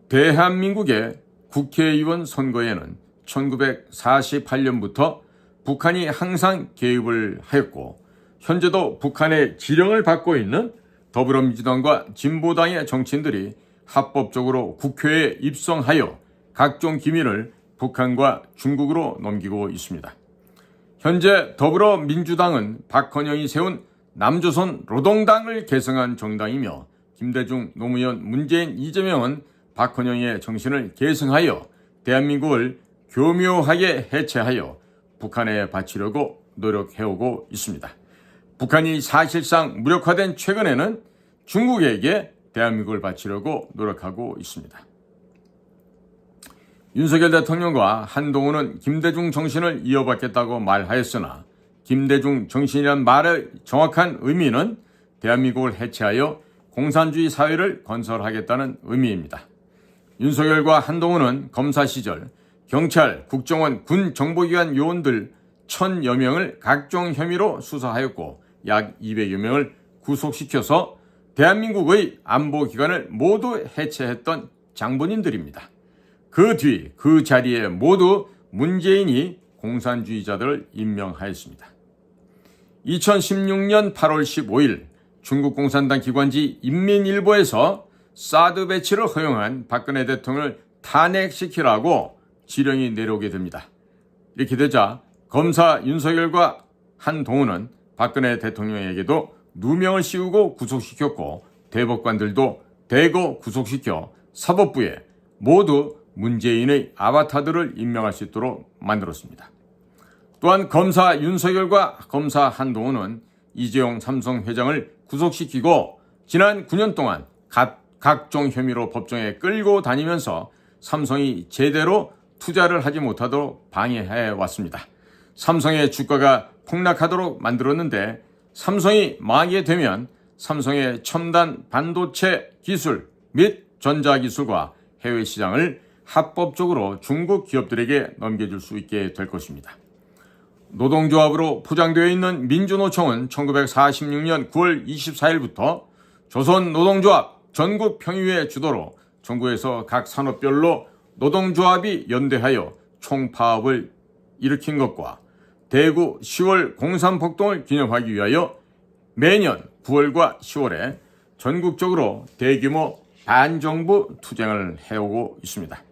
A: 대한민국의 국회의원 선거에는 1948년부터 북한이 항상 개입을 하였고 현재도 북한의 지령을 받고 있는 더불어민주당과 진보당의 정치인들이 합법적으로 국회에 입성하여 각종 기밀을 북한과 중국으로 넘기고 있습니다. 현재 더불어민주당은 박헌영이 세운 남조선 노동당을 계승한 정당이며 김대중, 노무현, 문재인, 이재명은 박헌영의 정신을 계승하여 대한민국을 교묘하게 해체하여 북한에 바치려고 노력해오고 있습니다. 북한이 사실상 무력화된 최근에는 중국에게 대한민국을 바치려고 노력하고 있습니다. 윤석열 대통령과 한동훈은 김대중 정신을 이어받겠다고 말하였으나 김대중 정신이란 말의 정확한 의미는 대한민국을 해체하여 공산주의 사회를 건설하겠다는 의미입니다. 윤석열과 한동훈은 검사 시절 경찰, 국정원, 군 정보기관 요원들 1000여 명을 각종 혐의로 수사하였고 약 200여 명을 구속시켜서 대한민국의 안보기관을 모두 해체했던 장본인들입니다. 그 뒤 그 자리에 모두 문재인이 공산주의자들을 임명하였습니다. 2016년 8월 15일 중국 공산당 기관지 인민일보에서 사드 배치를 허용한 박근혜 대통령을 탄핵시키라고 지령이 내려오게 됩니다. 이렇게 되자 검사 윤석열과 한동훈은 박근혜 대통령에게도 누명을 씌우고 구속시켰고 대법관들도 대거 구속시켜 사법부에 모두 문재인의 아바타들을 임명할 수 있도록 만들었습니다. 또한 검사 윤석열과 검사 한동훈은 이재용 삼성 회장을 구속시키고 지난 9년 동안 각종 혐의로 법정에 끌고 다니면서 삼성이 제대로 투자를 하지 못하도록 방해해 왔습니다. 삼성의 주가가 폭락하도록 만들었는데 삼성이 망하게 되면 삼성의 첨단 반도체 기술 및 전자기술과 해외 시장을 합법적으로 중국 기업들에게 넘겨줄 수 있게 될 것입니다. 노동조합으로 포장되어 있는 민주노총은 1946년 9월 24일부터 조선노동조합 전국평의회 주도로 전국에서 각 산업별로 노동조합이 연대하여 총파업을 일으킨 것과 대구 10월 공산폭동을 기념하기 위하여 매년 9월과 10월에 전국적으로 대규모 반정부 투쟁을 해오고 있습니다.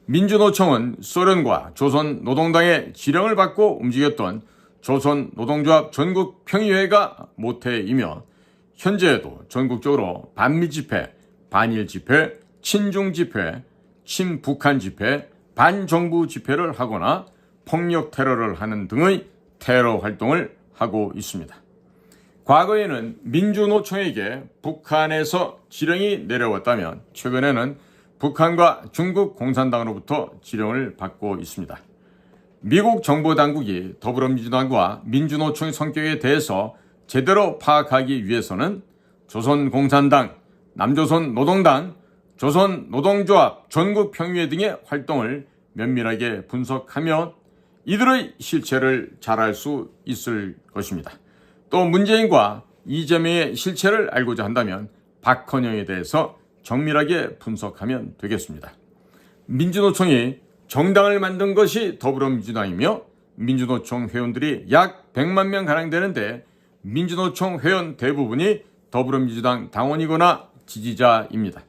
A: 민주노총은 소련과 조선노동당의 지령을 받고 움직였던 조선노동조합 전국평의회가 모태이며 현재에도 전국적으로 반미집회, 반일집회, 친중집회, 친북한 집회, 반정부 집회를 하거나 폭력 테러를 하는 등의 테러 활동을 하고 있습니다. 과거에는 민주노총에게 북한에서 지령이 내려왔다면 최근에는 북한과 중국 공산당으로부터 지령을 받고 있습니다. 미국 정보당국이 더불어민주당과 민주노총의 성격에 대해서 제대로 파악하기 위해서는 조선공산당, 남조선노동당, 조선노동조합, 전국평의회 등의 활동을 면밀하게 분석하며 이들의 실체를 잘 알 수 있을 것입니다. 또 문재인과 이재명의 실체를 알고자 한다면 박헌영에 대해서 정밀하게 분석하면 되겠습니다. 민주노총이 정당을 만든 것이 더불어민주당이며 민주노총 회원들이 약 100만 명가량 되는데 민주노총 회원 대부분이 더불어민주당 당원이거나 지지자입니다.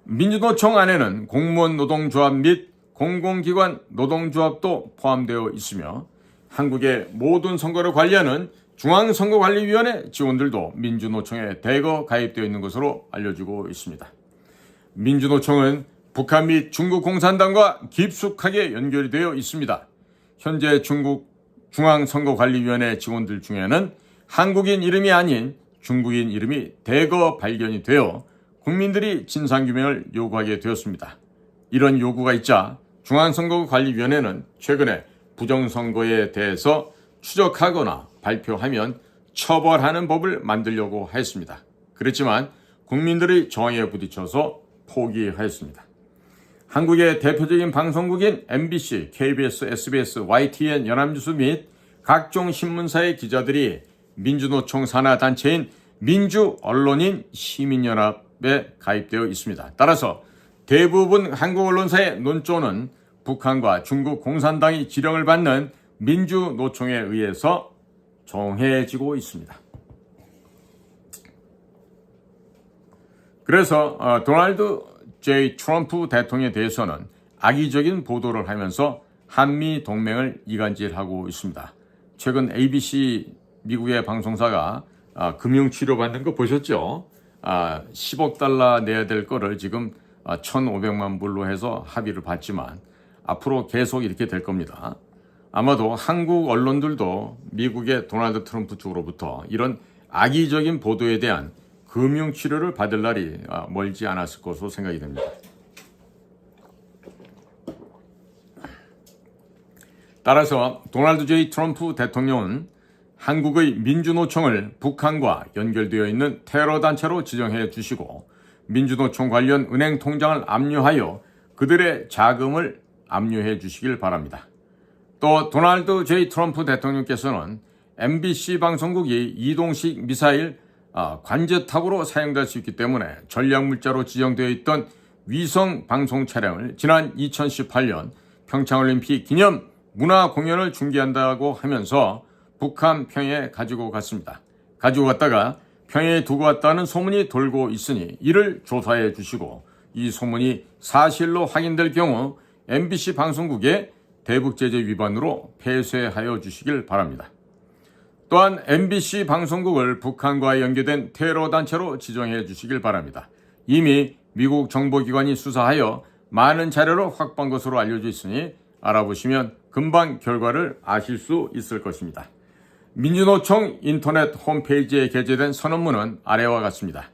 A: 민주노총 안에는 공무원 노동조합 및 공공기관 노동조합도 포함되어 있으며 한국의 모든 선거를 관리하는 중앙선거관리위원회 직원들도 민주노총에 대거 가입되어 있는 것으로 알려지고 있습니다. 민주노총은 북한 및 중국 공산당과 깊숙하게 연결이 되어 있습니다. 현재 중국 중앙선거관리위원회 직원들 중에는 한국인 이름이 아닌 중국인 이름이 대거 발견이 되어 국민들이 진상규명을 요구하게 되었습니다. 이런 요구가 있자 중앙선거관리위원회는 최근에 부정선거에 대해서 추적하거나 발표하면 처벌하는 법을 만들려고 했습니다. 그렇지만 국민들의 저항에 부딪혀서 포기하였습니다. 한국의 대표적인 방송국인 MBC, KBS, SBS, YTN, 연합뉴스 및 각종 신문사의 기자들이 민주노총 산하단체인 민주언론인 시민연합에 가입되어 있습니다. 따라서 대부분 한국 언론사의 논조는 북한과 중국 공산당이 지령을 받는 민주노총에 의해서 정해지고 있습니다. 그래서 도널드 J. 트럼프 대통령에 대해서는 악의적인 보도를 하면서 한미 동맹을 이간질하고 있습니다. 최근 ABC 미국의 방송사가 금융치료 받는 거 보셨죠? 10억 달러 내야 될 거를 지금 1,500만 불로 해서 합의를 봤지만 앞으로 계속 이렇게 될 겁니다. 아마도 한국 언론들도 미국의 도널드 트럼프 쪽으로부터 이런 악의적인 보도에 대한 금융치료를 받을 날이 멀지 않았을 것으로 생각이 됩니다. 따라서 도널드 J. 트럼프 대통령은 한국의 민주노총을 북한과 연결되어 있는 테러단체로 지정해 주시고 민주노총 관련 은행 통장을 압류하여 그들의 자금을 압류해 주시길 바랍니다. 또 도널드 J. 트럼프 대통령께서는 MBC 방송국이 이동식 미사일 관제탑으로 사용될 수 있기 때문에 전략물자로 지정되어 있던 위성 방송 차량을 지난 2018년 평창올림픽 기념 문화공연을 중계한다고 하면서 북한 평야에 가지고 갔습니다. 가지고 갔다가 평야에 두고 왔다는 소문이 돌고 있으니 이를 조사해 주시고 이 소문이 사실로 확인될 경우 MBC 방송국에 대북제재 위반으로 폐쇄하여 주시길 바랍니다. 또한 MBC 방송국을 북한과 연계된 테러단체로 지정해 주시길 바랍니다. 이미 미국 정보기관이 수사하여 많은 자료를 확보한 것으로 알려져 있으니 알아보시면 금방 결과를 아실 수 있을 것입니다. 민주노총 인터넷 홈페이지에 게재된 선언문은 아래와 같습니다.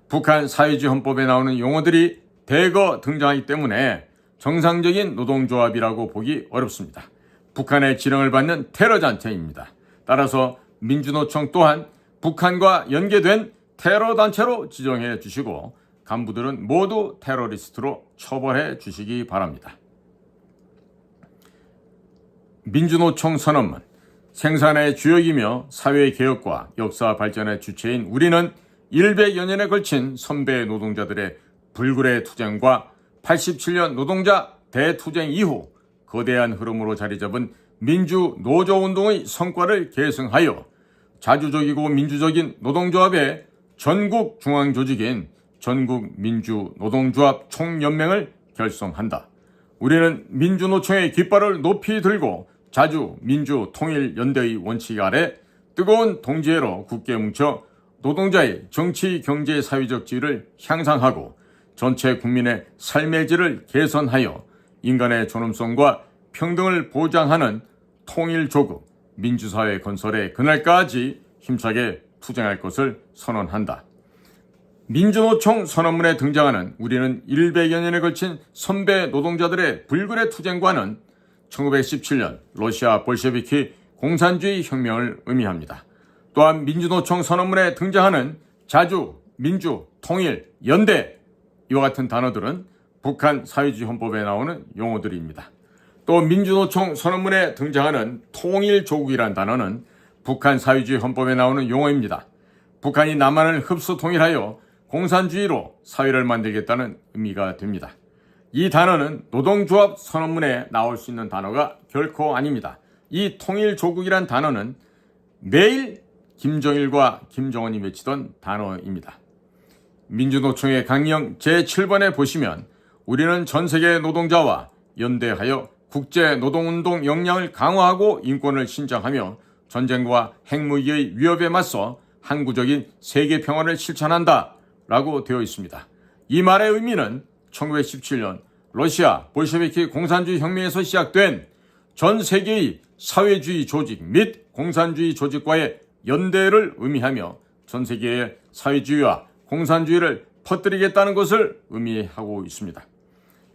A: 북한 사회주의 헌법에 나오는 용어들이 대거 등장하기 때문에 정상적인 노동조합이라고 보기 어렵습니다. 북한의 지령을 받는 테러단체입니다. 따라서 민주노총 또한 북한과 연계된 테러단체로 지정해 주시고 간부들은 모두 테러리스트로 처벌해 주시기 바랍니다. 민주노총 선언문. 생산의 주역이며 사회개혁과 역사 발전의 주체인 우리는 100여 년에 걸친 선배 노동자들의 불굴의 투쟁과 87년 노동자 대투쟁 이후 거대한 흐름으로 자리잡은 민주노조운동의 성과를 계승하여 자주적이고 민주적인 노동조합의 전국 중앙조직인 전국민주노동조합 총연맹을 결성한다. 우리는 민주노총의 깃발을 높이 들고 자주 민주통일연대의 원칙 아래 뜨거운 동지애로 굳게 뭉쳐 노동자의 정치, 경제, 사회적 지위를 향상하고 전체 국민의 삶의 질을 개선하여 인간의 존엄성과 평등을 보장하는 통일조국, 민주사회 건설의 그날까지 힘차게 투쟁할 것을 선언한다. 민주노총 선언문에 등장하는 우리는 100여 년에 걸친 선배 노동자들의 불굴의 투쟁과는 1917년 러시아 볼셰비키 공산주의 혁명을 의미합니다. 또한 민주노총 선언문에 등장하는 자주, 민주, 통일, 연대 이와 같은 단어들은 북한 사회주의 헌법에 나오는 용어들입니다. 또 민주노총 선언문에 등장하는 통일조국이란 단어는 북한 사회주의 헌법에 나오는 용어입니다. 북한이 남한을 흡수 통일하여 공산주의로 사회를 만들겠다는 의미가 됩니다. 이 단어는 노동조합 선언문에 나올 수 있는 단어가 결코 아닙니다. 이 통일조국이란 단어는 매일 김정일과 김정은이 외치던 단어입니다. 민주노총의 강령 제7번에 보시면 우리는 전 세계 노동자와 연대하여 국제노동운동 역량을 강화하고 인권을 신장하며 전쟁과 핵무기의 위협에 맞서 항구적인 세계 평화를 실천한다 라고 되어 있습니다. 이 말의 의미는 1917년 러시아 볼셰비키 공산주의 혁명에서 시작된 전 세계의 사회주의 조직 및 공산주의 조직과의 연대를 의미하며 전 세계의 사회주의와 공산주의를 퍼뜨리겠다는 것을 의미하고 있습니다.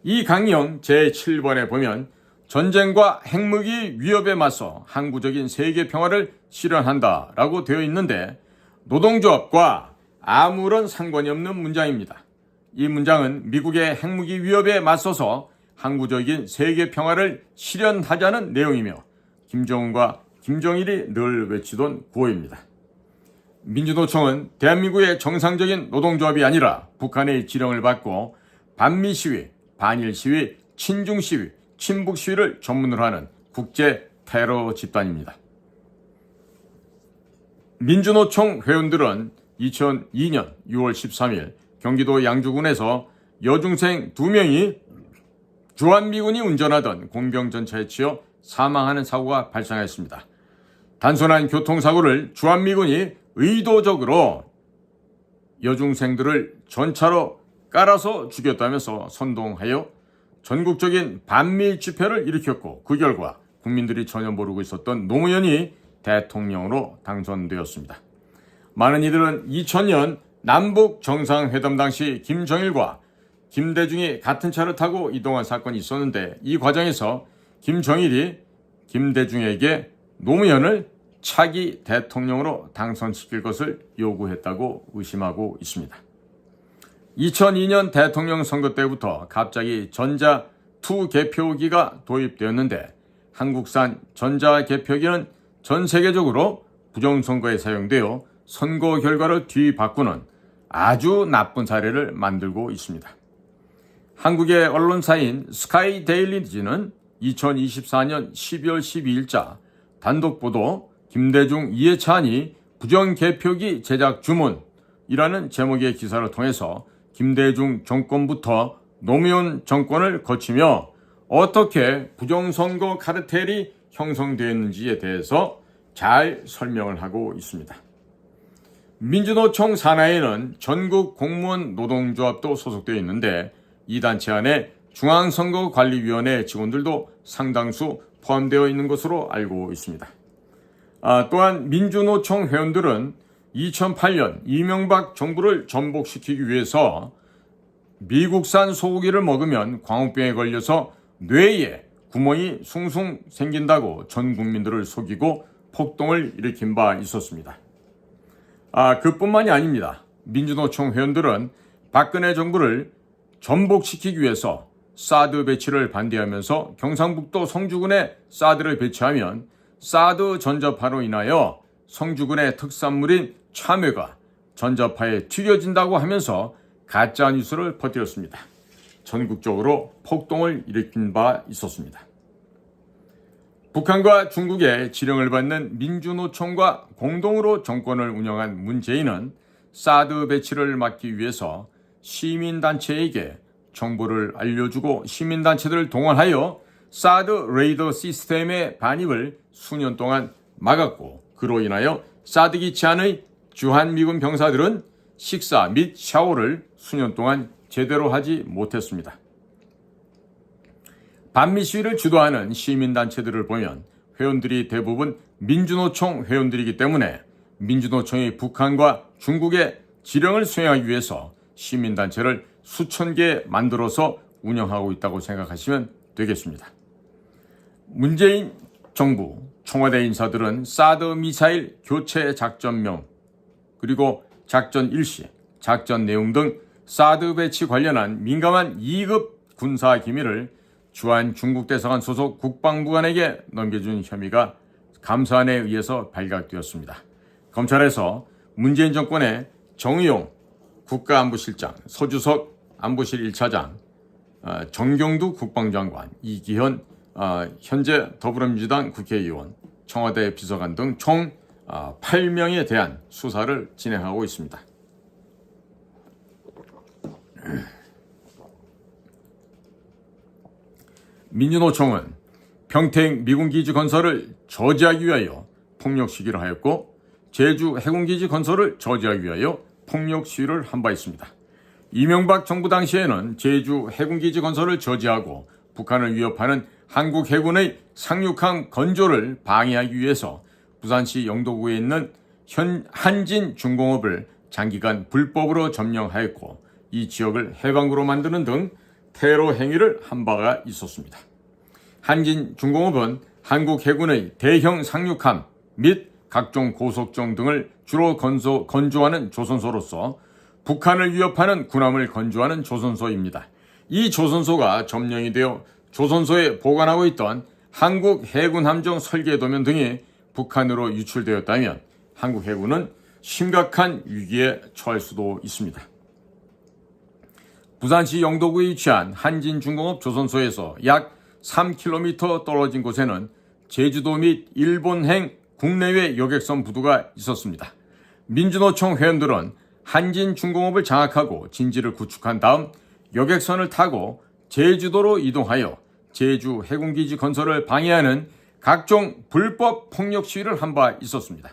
A: 이 강령 제7번에 보면 전쟁과 핵무기 위협에 맞서 항구적인 세계 평화를 실현한다 라고 되어 있는데 노동조합과 아무런 상관이 없는 문장입니다. 이 문장은 미국의 핵무기 위협에 맞서서 항구적인 세계 평화를 실현하자는 내용이며 김정은과 김정일이 늘 외치던 구호입니다. 민주노총은 대한민국의 정상적인 노동조합이 아니라 북한의 지령을 받고 반미 시위, 반일 시위, 친중 시위, 친북 시위를 전문으로 하는 국제 테러 집단입니다. 민주노총 회원들은 2002년 6월 13일 경기도 양주군에서 여중생 2명이 주한미군이 운전하던 공병전차에 치여 사망하는 사고가 발생했습니다. 단순한 교통사고를 주한미군이 의도적으로 여중생들을 전차로 깔아서 죽였다면서 선동하여 전국적인 반미 집회를 일으켰고 그 결과 국민들이 전혀 모르고 있었던 노무현이 대통령으로 당선되었습니다. 많은 이들은 2000년 남북 정상회담 당시 김정일과 김대중이 같은 차를 타고 이동한 사건이 있었는데 이 과정에서 김정일이 김대중에게 노무현을 차기 대통령으로 당선시킬 것을 요구했다고 의심하고 있습니다. 2002년 대통령 선거 때부터 갑자기 전자2 개표기가 도입되었는데 한국산 전자개표기는 전 세계적으로 부정선거에 사용되어 선거 결과를 뒤바꾸는 아주 나쁜 사례를 만들고 있습니다. 한국의 언론사인 스카이데일리지는 2024년 12월 12일자 단독보도 김대중 이해찬이 부정개표기 제작 주문이라는 제목의 기사를 통해서 김대중 정권부터 노무현 정권을 거치며 어떻게 부정선거 카르텔이 형성되었는지에 대해서 잘 설명을 하고 있습니다. 민주노총 산하에는 전국 공무원 노동조합도 소속되어 있는데 이 단체 안에 중앙선거관리위원회 직원들도 상당수 포함되어 있는 것으로 알고 있습니다. 또한 민주노총 회원들은 2008년 이명박 정부를 전복시키기 위해서 미국산 소고기를 먹으면 광우병에 걸려서 뇌에 구멍이 숭숭 생긴다고 전 국민들을 속이고 폭동을 일으킨 바 있었습니다. 그뿐만이 아닙니다. 민주노총 회원들은 박근혜 정부를 전복시키기 위해서 사드 배치를 반대하면서 경상북도 성주군에 사드를 배치하면 사드 전자파로 인하여 성주군의 특산물인 참외가 전자파에 튀겨진다고 하면서 가짜 뉴스를 퍼뜨렸습니다. 전국적으로 폭동을 일으킨 바 있었습니다. 북한과 중국의 지령을 받는 민주노총과 공동으로 정권을 운영한 문재인은 사드 배치를 막기 위해서 시민단체에게 정보를 알려주고 시민단체들을 동원하여 사드 레이더 시스템의 반입을 수년 동안 막았고 그로 인하여 사드 기치 안의 주한미군 병사들은 식사 및 샤워를 수년 동안 제대로 하지 못했습니다. 반미 시위를 주도하는 시민단체들을 보면 회원들이 대부분 민주노총 회원들이기 때문에 민주노총이 북한과 중국의 지령을 수행하기 위해서 시민단체를 수천 개 만들어서 운영하고 있다고 생각하시면 되겠습니다. 문재인 정부 청와대 인사들은 사드 미사일 교체 작전명 그리고 작전 일시, 작전 내용 등 사드 배치 관련한 민감한 2급 군사 기밀을 주한 중국 대사관 소속 국방부관에게 넘겨준 혐의가 감사안에 의해서 발각되었습니다. 검찰에서 문재인 정권의 정의용 국가안보실장, 서주석 안보실 1차장, 정경두 국방장관, 이기현 현재 더불어민주당 국회의원, 청와대 비서관 등 총 8명에 대한 수사를 진행하고 있습니다. 민주노총은 평택 미군기지 건설을 저지하기 위하여 폭력 시위를 하였고 제주 해군기지 건설을 저지하기 위하여 폭력 시위를 한 바 있습니다. 이명박 정부 당시에는 제주 해군기지 건설을 저지하고 북한을 위협하는 한국 해군의 상륙함 건조를 방해하기 위해서 부산시 영도구에 있는 한진중공업을 장기간 불법으로 점령하였고 이 지역을 해방구로 만드는 등 테러 행위를 한 바가 있었습니다. 한진중공업은 한국 해군의 대형 상륙함 및 각종 고속정 등을 주로 건조하는 조선소로서 북한을 위협하는 군함을 건조하는 조선소입니다. 이 조선소가 점령이 되어 조선소에 보관하고 있던 한국 해군 함정 설계도면 등이 북한으로 유출되었다면 한국 해군은 심각한 위기에 처할 수도 있습니다. 부산시 영도구에 위치한 한진중공업 조선소에서 약 3km 떨어진 곳에는 제주도 및 일본행 국내외 여객선 부두가 있었습니다. 민주노총 회원들은 한진중공업을 장악하고 진지를 구축한 다음 여객선을 타고 제주도로 이동하여 제주 해군기지 건설을 방해하는 각종 불법 폭력 시위를 한 바 있었습니다.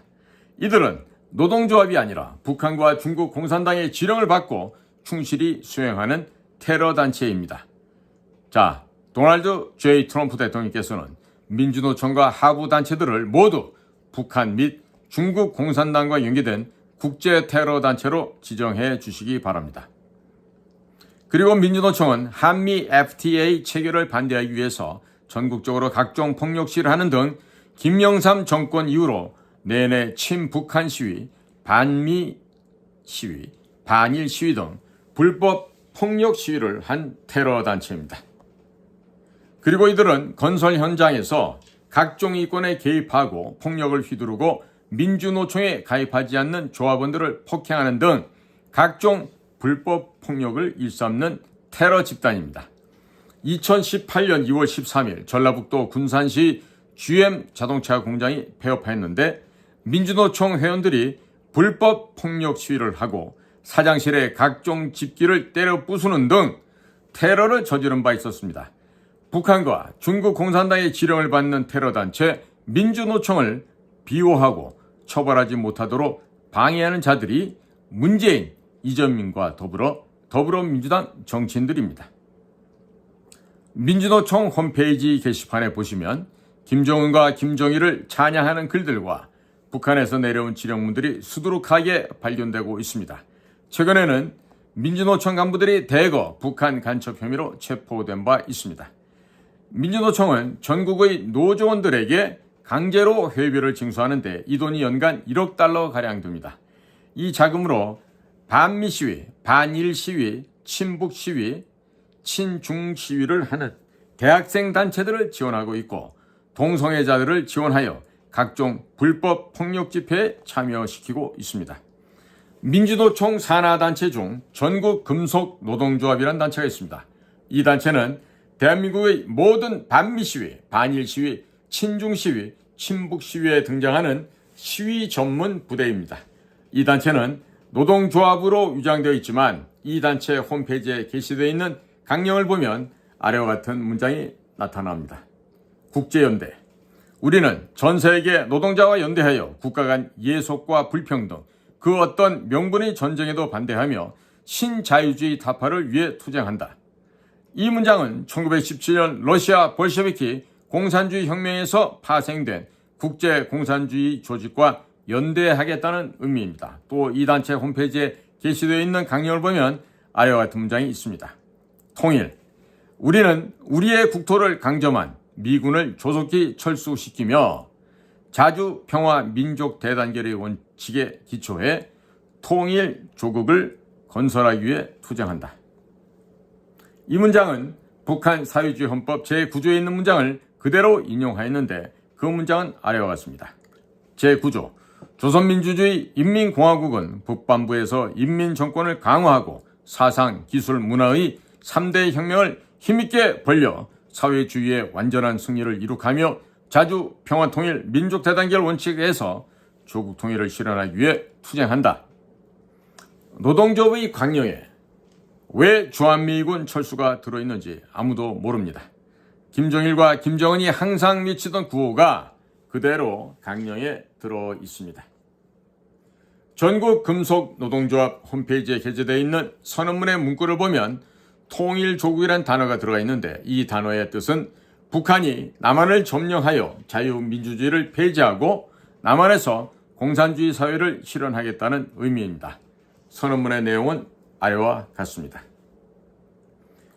A: 이들은 노동조합이 아니라 북한과 중국 공산당의 지령을 받고 충실히 수행하는 테러 단체입니다. 자, 도널드 J. 트럼프 대통령께서는 민주노총과 하부 단체들을 모두 북한 및 중국 공산당과 연계된 국제 테러 단체로 지정해 주시기 바랍니다. 그리고 민주노총은 한미 FTA 체결을 반대하기 위해서 전국적으로 각종 폭력 시위를 하는 등 김영삼 정권 이후로 내내 친북한 시위, 반미 시위, 반일 시위 등 불법 폭력 시위를 한 테러 단체입니다. 그리고 이들은 건설 현장에서 각종 이권에 개입하고 폭력을 휘두르고 민주노총에 가입하지 않는 조합원들을 폭행하는 등 각종 불법 폭력을 일삼는 테러 집단입니다. 2018년 2월 13일 전라북도 군산시 GM 자동차 공장이 폐업했는데 민주노총 회원들이 불법 폭력 시위를 하고 사장실에 각종 집기를 때려 부수는 등 테러를 저지른 바 있었습니다. 북한과 중국 공산당의 지령을 받는 테러단체 민주노총을 비호하고 처벌하지 못하도록 방해하는 자들이 문재인, 이재명과 더불어민주당 정치인들입니다. 민주노총 홈페이지 게시판에 보시면 김정은과 김정일을 찬양하는 글들과 북한에서 내려온 지령문들이 수두룩하게 발견되고 있습니다. 최근에는 민주노총 간부들이 대거 북한 간첩 혐의로 체포된 바 있습니다. 민주노총은 전국의 노조원들에게 강제로 회비를 징수하는데 이 돈이 연간 1억 달러가량 됩니다. 이 자금으로 반미 시위, 반일 시위, 친북 시위, 친중 시위를 하는 대학생 단체들을 지원하고 있고 동성애자들을 지원하여 각종 불법 폭력 집회에 참여시키고 있습니다. 민주노총 산하단체 중 전국금속노동조합이라는 단체가 있습니다. 이 단체는 대한민국의 모든 반미 시위, 반일 시위, 친중 시위, 친북 시위에 등장하는 시위 전문 부대입니다. 이 단체는 노동조합으로 위장되어 있지만 이 단체 홈페이지에 게시되어 있는 강령을 보면 아래와 같은 문장이 나타납니다. 국제연대. 우리는 전 세계 노동자와 연대하여 국가 간 예속과 불평등, 그 어떤 명분의 전쟁에도 반대하며 신자유주의 타파를 위해 투쟁한다. 이 문장은 1917년 러시아 볼셰비키 공산주의 혁명에서 파생된 국제 공산주의 조직과 연대하겠다는 의미입니다. 또 이 단체 홈페이지에 게시되어 있는 강령을 보면 아래와 같은 문장이 있습니다. 통일. 우리는 우리의 국토를 강점한 미군을 조속히 철수시키며 자주 평화 민족 대단결의 원칙에 기초해 통일 조국을 건설하기 위해 투쟁한다. 이 문장은 북한 사회주의 헌법 제9조에 있는 문장을 그대로 인용하였는데 그 문장은 아래와 같습니다. 제9조 조선민주주의 인민공화국은 북반부에서 인민정권을 강화하고 사상, 기술, 문화의 3대 혁명을 힘있게 벌려 사회주의의 완전한 승리를 이룩하며 자주 평화통일 민족대단결 원칙에서 조국 통일을 실현하기 위해 투쟁한다. 노동조합의 강령에 왜 주한미군 철수가 들어있는지 아무도 모릅니다. 김정일과 김정은이 항상 미치던 구호가 그대로 강령에 들어있습니다. 전국금속노동조합 홈페이지에 게재되어 있는 선언문의 문구를 보면 통일조국이란 단어가 들어가 있는데 이 단어의 뜻은 북한이 남한을 점령하여 자유민주주의를 폐지하고 남한에서 공산주의 사회를 실현하겠다는 의미입니다. 선언문의 내용은 아래와 같습니다.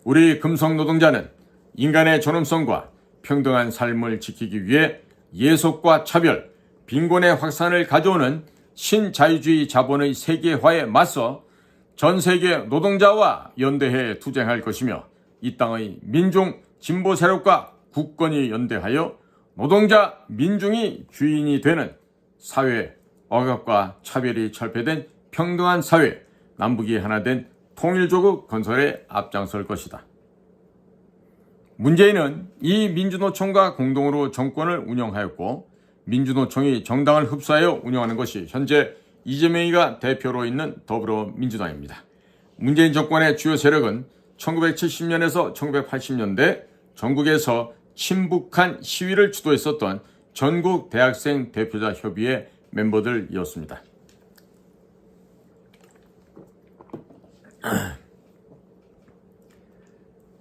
A: 우리 금속노동자는 인간의 존엄성과 평등한 삶을 지키기 위해 예속과 차별, 빈곤의 확산을 가져오는 신자유주의 자본의 세계화에 맞서 전 세계 노동자와 연대해 투쟁할 것이며 이 땅의 민중 진보 세력과 국권이 연대하여 노동자 민중이 주인이 되는 사회, 억압과 차별이 철폐된 평등한 사회, 남북이 하나 된 통일조국 건설에 앞장설 것이다. 문재인은 이 민주노총과 공동으로 정권을 운영하였고 민주노총이 정당을 흡수하여 운영하는 것이 현재 이재명이가 대표로 있는 더불어민주당입니다. 문재인 정권의 주요 세력은 1970년에서 1980년대 전국에서 친북한 시위를 주도했었던 전국 대학생 대표자 협의회 멤버들이었습니다.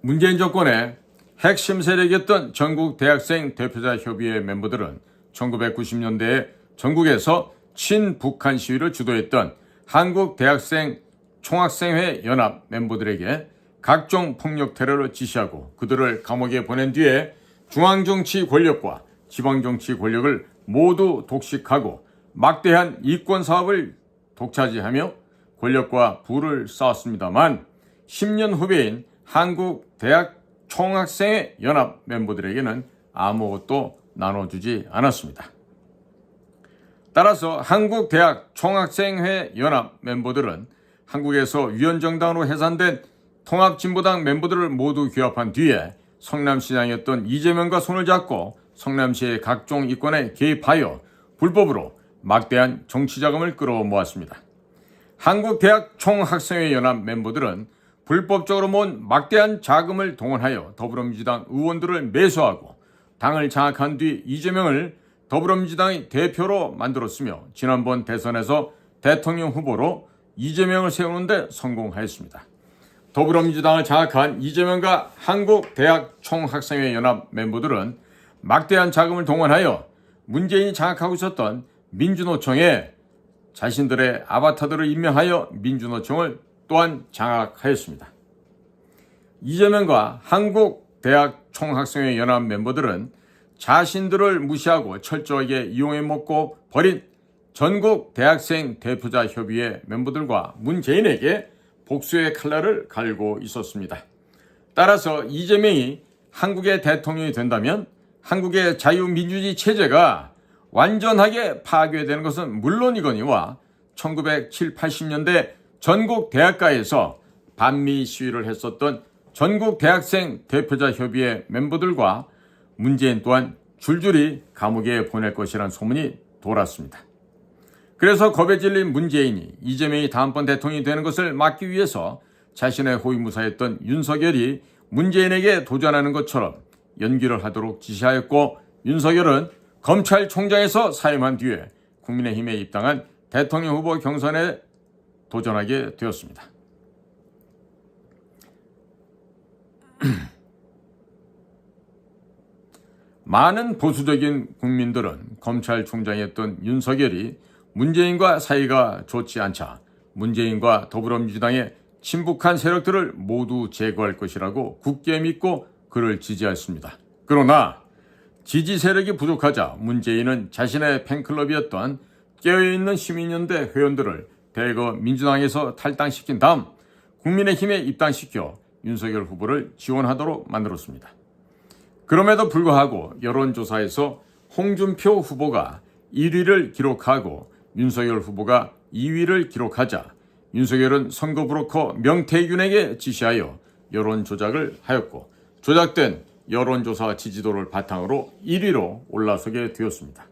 A: 문재인 정권의 핵심 세력이었던 전국 대학생 대표자 협의회 멤버들은 1990년대에 전국에서 친북한 시위를 주도했던 한국대학생 총학생회 연합 멤버들에게 각종 폭력 테러를 지시하고 그들을 감옥에 보낸 뒤에 중앙정치 권력과 지방정치 권력을 모두 독식하고 막대한 이권 사업을 독차지하며 권력과 부를 쌓았습니다만 10년 후배인 한국대학 총학생회 연합 멤버들에게는 아무것도 나눠주지 않았습니다. 따라서 한국대학 총학생회 연합 멤버들은 한국에서 위원정당으로 해산된 통합진보당 멤버들을 모두 규합한 뒤에 성남시장이었던 이재명과 손을 잡고 성남시의 각종 이권에 개입하여 불법으로 막대한 정치자금을 끌어모았습니다. 한국대학 총학생회 연합 멤버들은 불법적으로 모은 막대한 자금을 동원하여 더불어민주당 의원들을 매수하고 당을 장악한 뒤 이재명을 더불어민주당의 대표로 만들었으며 지난번 대선에서 대통령 후보로 이재명을 세우는 데 성공하였습니다. 더불어민주당을 장악한 이재명과 한국대학 총학생회 연합 멤버들은 막대한 자금을 동원하여 문재인이 장악하고 있었던 민주노총에 자신들의 아바타들을 임명하여 민주노총을 또한 장악하였습니다. 이재명과 한국대학 총학생회 연합 멤버들은 자신들을 무시하고 철저하게 이용해먹고 버린 전국 대학생 대표자 협의회 멤버들과 문재인에게 복수의 칼날을 갈고 있었습니다. 따라서 이재명이 한국의 대통령이 된다면 한국의 자유민주주의 체제가 완전하게 파괴되는 것은 물론이거니와 1970, 80년대 전국 대학가에서 반미 시위를 했었던 전국 대학생 대표자 협의회 멤버들과 문재인 또한 줄줄이 감옥에 보낼 것이라는 소문이 돌았습니다. 그래서 겁에 질린 문재인이 이재명이 다음번 대통령이 되는 것을 막기 위해서 자신의 호위무사였던 윤석열이 문재인에게 도전하는 것처럼 연기를 하도록 지시하였고 윤석열은 검찰총장에서 사임한 뒤에 국민의힘에 입당한 대통령 후보 경선에 도전하게 되었습니다. 많은 보수적인 국민들은 검찰총장이었던 윤석열이 문재인과 사이가 좋지 않자 문재인과 더불어민주당의 친북한 세력들을 모두 제거할 것이라고 굳게 믿고 그를 지지했습니다. 그러나 지지 세력이 부족하자 문재인은 자신의 팬클럽이었던 깨어있는 시민연대 회원들을 대거 민주당에서 탈당시킨 다음 국민의힘에 입당시켜 윤석열 후보를 지원하도록 만들었습니다. 그럼에도 불구하고 여론조사에서 홍준표 후보가 1위를 기록하고 윤석열 후보가 2위를 기록하자 윤석열은 선거 브로커 명태균에게 지시하여 여론 조작을 하였고 조작된 여론조사 지지도를 바탕으로 1위로 올라서게 되었습니다.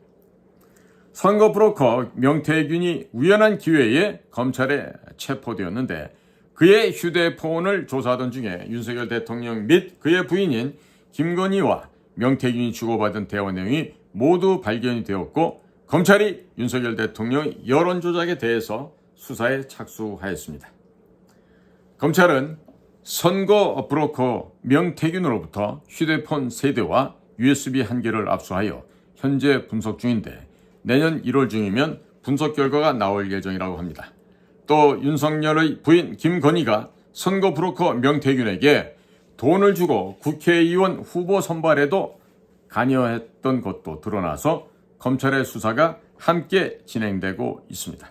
A: 선거 브로커 명태균이 우연한 기회에 검찰에 체포되었는데 그의 휴대폰을 조사하던 중에 윤석열 대통령 및 그의 부인인 김건희와 명태균이 주고받은 대화 내용이 모두 발견이 되었고 검찰이 윤석열 대통령 여론조작에 대해서 수사에 착수하였습니다. 검찰은 선거 브로커 명태균으로부터 휴대폰 3대와 USB 1개를 압수하여 현재 분석 중인데 내년 1월 중이면 분석 결과가 나올 예정이라고 합니다. 또 윤석열의 부인 김건희가 선거 브로커 명태균에게 돈을 주고 국회의원 후보 선발에도 관여했던 것도 드러나서 검찰의 수사가 함께 진행되고 있습니다.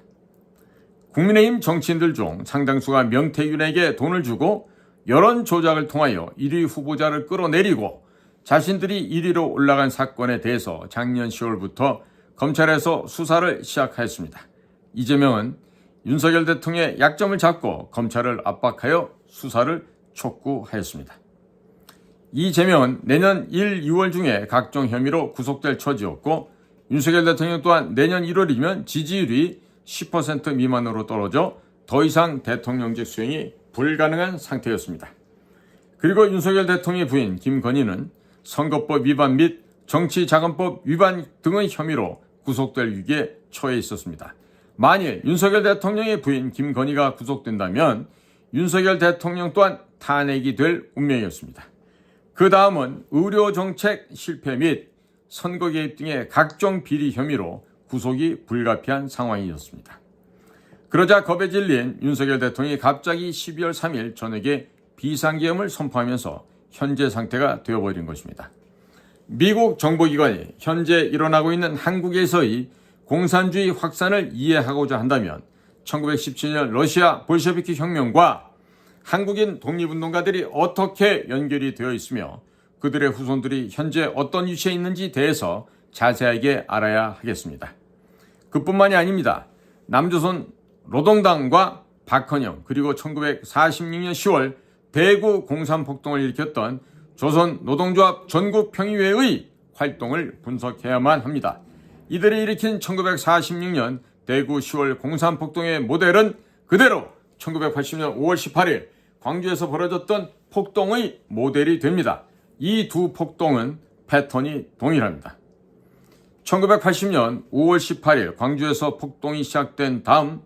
A: 국민의힘 정치인들 중 상당수가 명태균에게 돈을 주고 여론 조작을 통하여 1위 후보자를 끌어내리고 자신들이 1위로 올라간 사건에 대해서 작년 10월부터 검찰에서 수사를 시작하였습니다. 이재명은 윤석열 대통령의 약점을 잡고 검찰을 압박하여 수사를 촉구하였습니다. 이재명은 내년 1, 2월 중에 각종 혐의로 구속될 처지였고 윤석열 대통령 또한 내년 1월이면 지지율이 10% 미만으로 떨어져 더 이상 대통령직 수행이 불가능한 상태였습니다. 그리고 윤석열 대통령의 부인 김건희는 선거법 위반 및 정치자금법 위반 등의 혐의로 구속될 위기에 처해 있었습니다. 만일 윤석열 대통령의 부인 김건희가 구속된다면 윤석열 대통령 또한 탄핵이 될 운명이었습니다. 그 다음은 의료정책 실패 및 선거 개입 등의 각종 비리 혐의로 구속이 불가피한 상황이었습니다. 그러자 겁에 질린 윤석열 대통령이 갑자기 12월 3일 저녁에 비상계엄을 선포하면서 현재 상태가 되어버린 것입니다. 미국 정보기관이 현재 일어나고 있는 한국에서의 공산주의 확산을 이해하고자 한다면 1917년 러시아 볼셰비키 혁명과 한국인 독립운동가들이 어떻게 연결이 되어 있으며 그들의 후손들이 현재 어떤 위치에 있는지 대해서 자세하게 알아야 하겠습니다. 그뿐만이 아닙니다. 남조선 노동당과 박헌영 그리고 1946년 10월 대구 공산폭동을 일으켰던 조선 노동조합 전국평의회의 활동을 분석해야만 합니다. 이들이 일으킨 1946년 대구 10월 공산폭동의 모델은 그대로 1980년 5월 18일 광주에서 벌어졌던 폭동의 모델이 됩니다. 이 두 폭동은 패턴이 동일합니다. 1980년 5월 18일 광주에서 폭동이 시작된 다음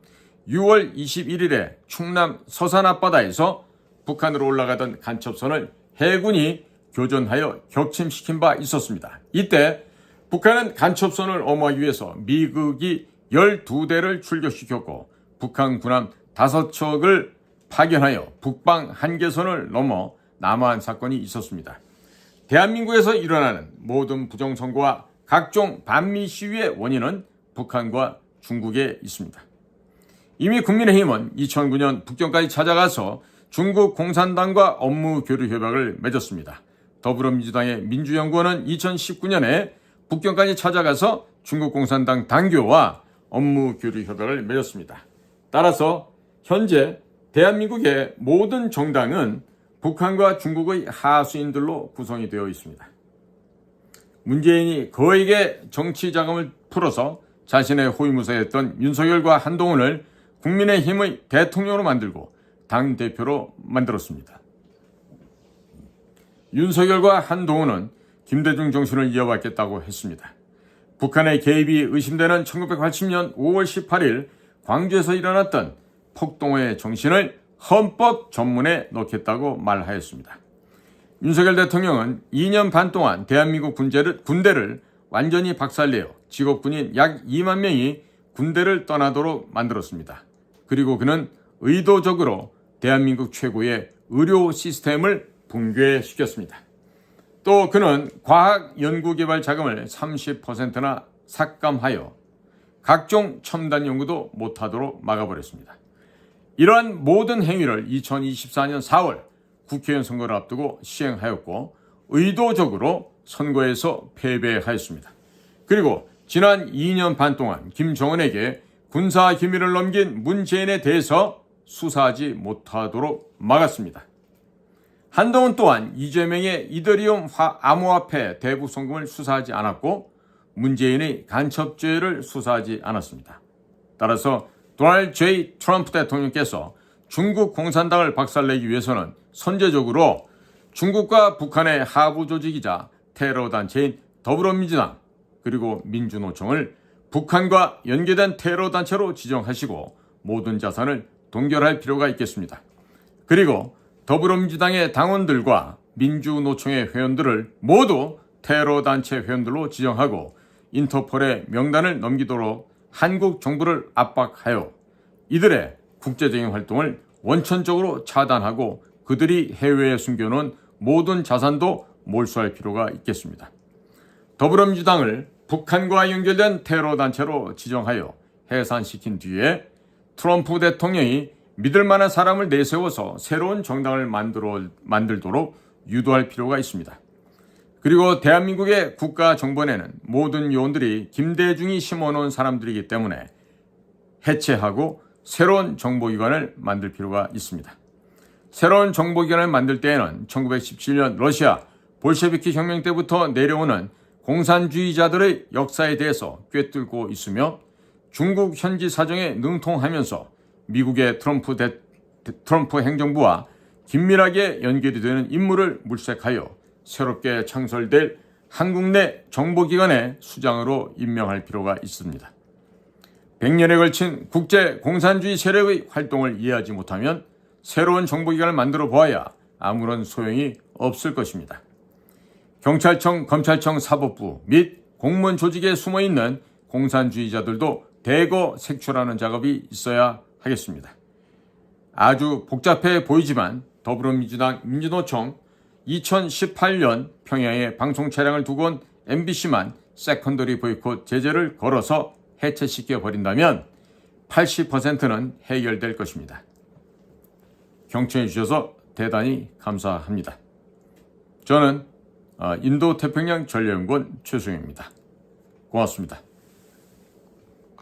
A: 6월 21일에 충남 서산 앞바다에서 북한으로 올라가던 간첩선을 해군이 교전하여 격침시킨 바 있었습니다. 이때 북한은 간첩선을 엄호하기 위해서 미국이 12대를 출격시켰고 북한 군함 5척을 파견하여 북방 한계선을 넘어 남하한 사건이 있었습니다. 대한민국에서 일어나는 모든 부정선거와 각종 반미 시위의 원인은 북한과 중국에 있습니다. 이미 국민의힘은 2009년 북경까지 찾아가서 중국 공산당과 업무 교류 협약을 맺었습니다. 더불어민주당의 민주연구원은 2019년에 북경까지 찾아가서 중국 공산당 당교와 업무 교류 협약을 맺었습니다. 따라서 현재 대한민국의 모든 정당은 북한과 중국의 하수인들로 구성이 되어 있습니다. 문재인이 거액의 정치 자금을 풀어서 자신의 호위무사였던 윤석열과 한동훈을 국민의힘의 대통령으로 만들고 당대표로 만들었습니다. 윤석열과 한동훈은 김대중 정신을 이어받겠다고 했습니다. 북한의 개입이 의심되는 1980년 5월 18일 광주에서 일어났던 폭동의 정신을 헌법 전문에 넣겠다고 말하였습니다. 윤석열 대통령은 2년 반 동안 대한민국 군대를 완전히 박살내어 직업군인 약 2만 명이 군대를 떠나도록 만들었습니다. 그리고 그는 의도적으로 대한민국 최고의 의료 시스템을 붕괴시켰습니다. 또 그는 과학 연구개발 자금을 30%나 삭감하여 각종 첨단 연구도 못하도록 막아버렸습니다. 이러한 모든 행위를 2024년 4월 국회의원 선거를 앞두고 시행하였고 의도적으로 선거에서 패배하였습니다. 그리고 지난 2년 반 동안 김정은에게 군사 기밀을 넘긴 문재인에 대해서 수사하지 못하도록 막았습니다. 한동훈 또한 이재명의 이더리움 암호화폐 대부 송금을 수사하지 않았고 문재인의 간첩죄를 수사하지 않았습니다. 따라서 도널드 J. 트럼프 대통령께서 중국 공산당을 박살내기 위해서는 선제적으로 중국과 북한의 하부 조직이자 테러 단체인 더불어민주당 그리고 민주노총을 북한과 연계된 테러 단체로 지정하시고 모든 자산을 동결할 필요가 있겠습니다. 그리고 더불어민주당의 당원들과 민주노총의 회원들을 모두 테러 단체 회원들로 지정하고 인터폴의 명단을 넘기도록 한국 정부를 압박하여 이들의 국제적인 활동을 원천적으로 차단하고 그들이 해외에 숨겨놓은 모든 자산도 몰수할 필요가 있겠습니다. 더불어민주당을 북한과 연결된 테러 단체로 지정하여 해산시킨 뒤에 트럼프 대통령이 믿을 만한 사람을 내세워서 새로운 정당을 만들도록 유도할 필요가 있습니다. 그리고 대한민국의 국가정보원에는 모든 요원들이 김대중이 심어놓은 사람들이기 때문에 해체하고 새로운 정보기관을 만들 필요가 있습니다. 새로운 정보기관을 만들 때에는 1917년 러시아 볼셰비키 혁명 때부터 내려오는 공산주의자들의 역사에 대해서 꿰뚫고 있으며 중국 현지 사정에 능통하면서 미국의 트럼프 행정부와 긴밀하게 연결이 되는 인물을 물색하여 새롭게 창설될 한국 내 정보기관의 수장으로 임명할 필요가 있습니다. 100년에 걸친 국제 공산주의 세력의 활동을 이해하지 못하면 새로운 정보기관을 만들어 보아야 아무런 소용이 없을 것입니다. 경찰청, 검찰청, 사법부 및 공무원 조직에 숨어있는 공산주의자들도 대거 색출하는 작업이 있어야 하겠습니다. 아주 복잡해 보이지만 더불어민주당 민주노총 2018년 평양에 방송 차량을 두고 온 MBC만 세컨더리 보이콧 제재를 걸어서 해체시켜 버린다면 80%는 해결될 것입니다. 경청해 주셔서 대단히 감사합니다. 저는 인도태평양 전략연구원 최수영입니다. 고맙습니다.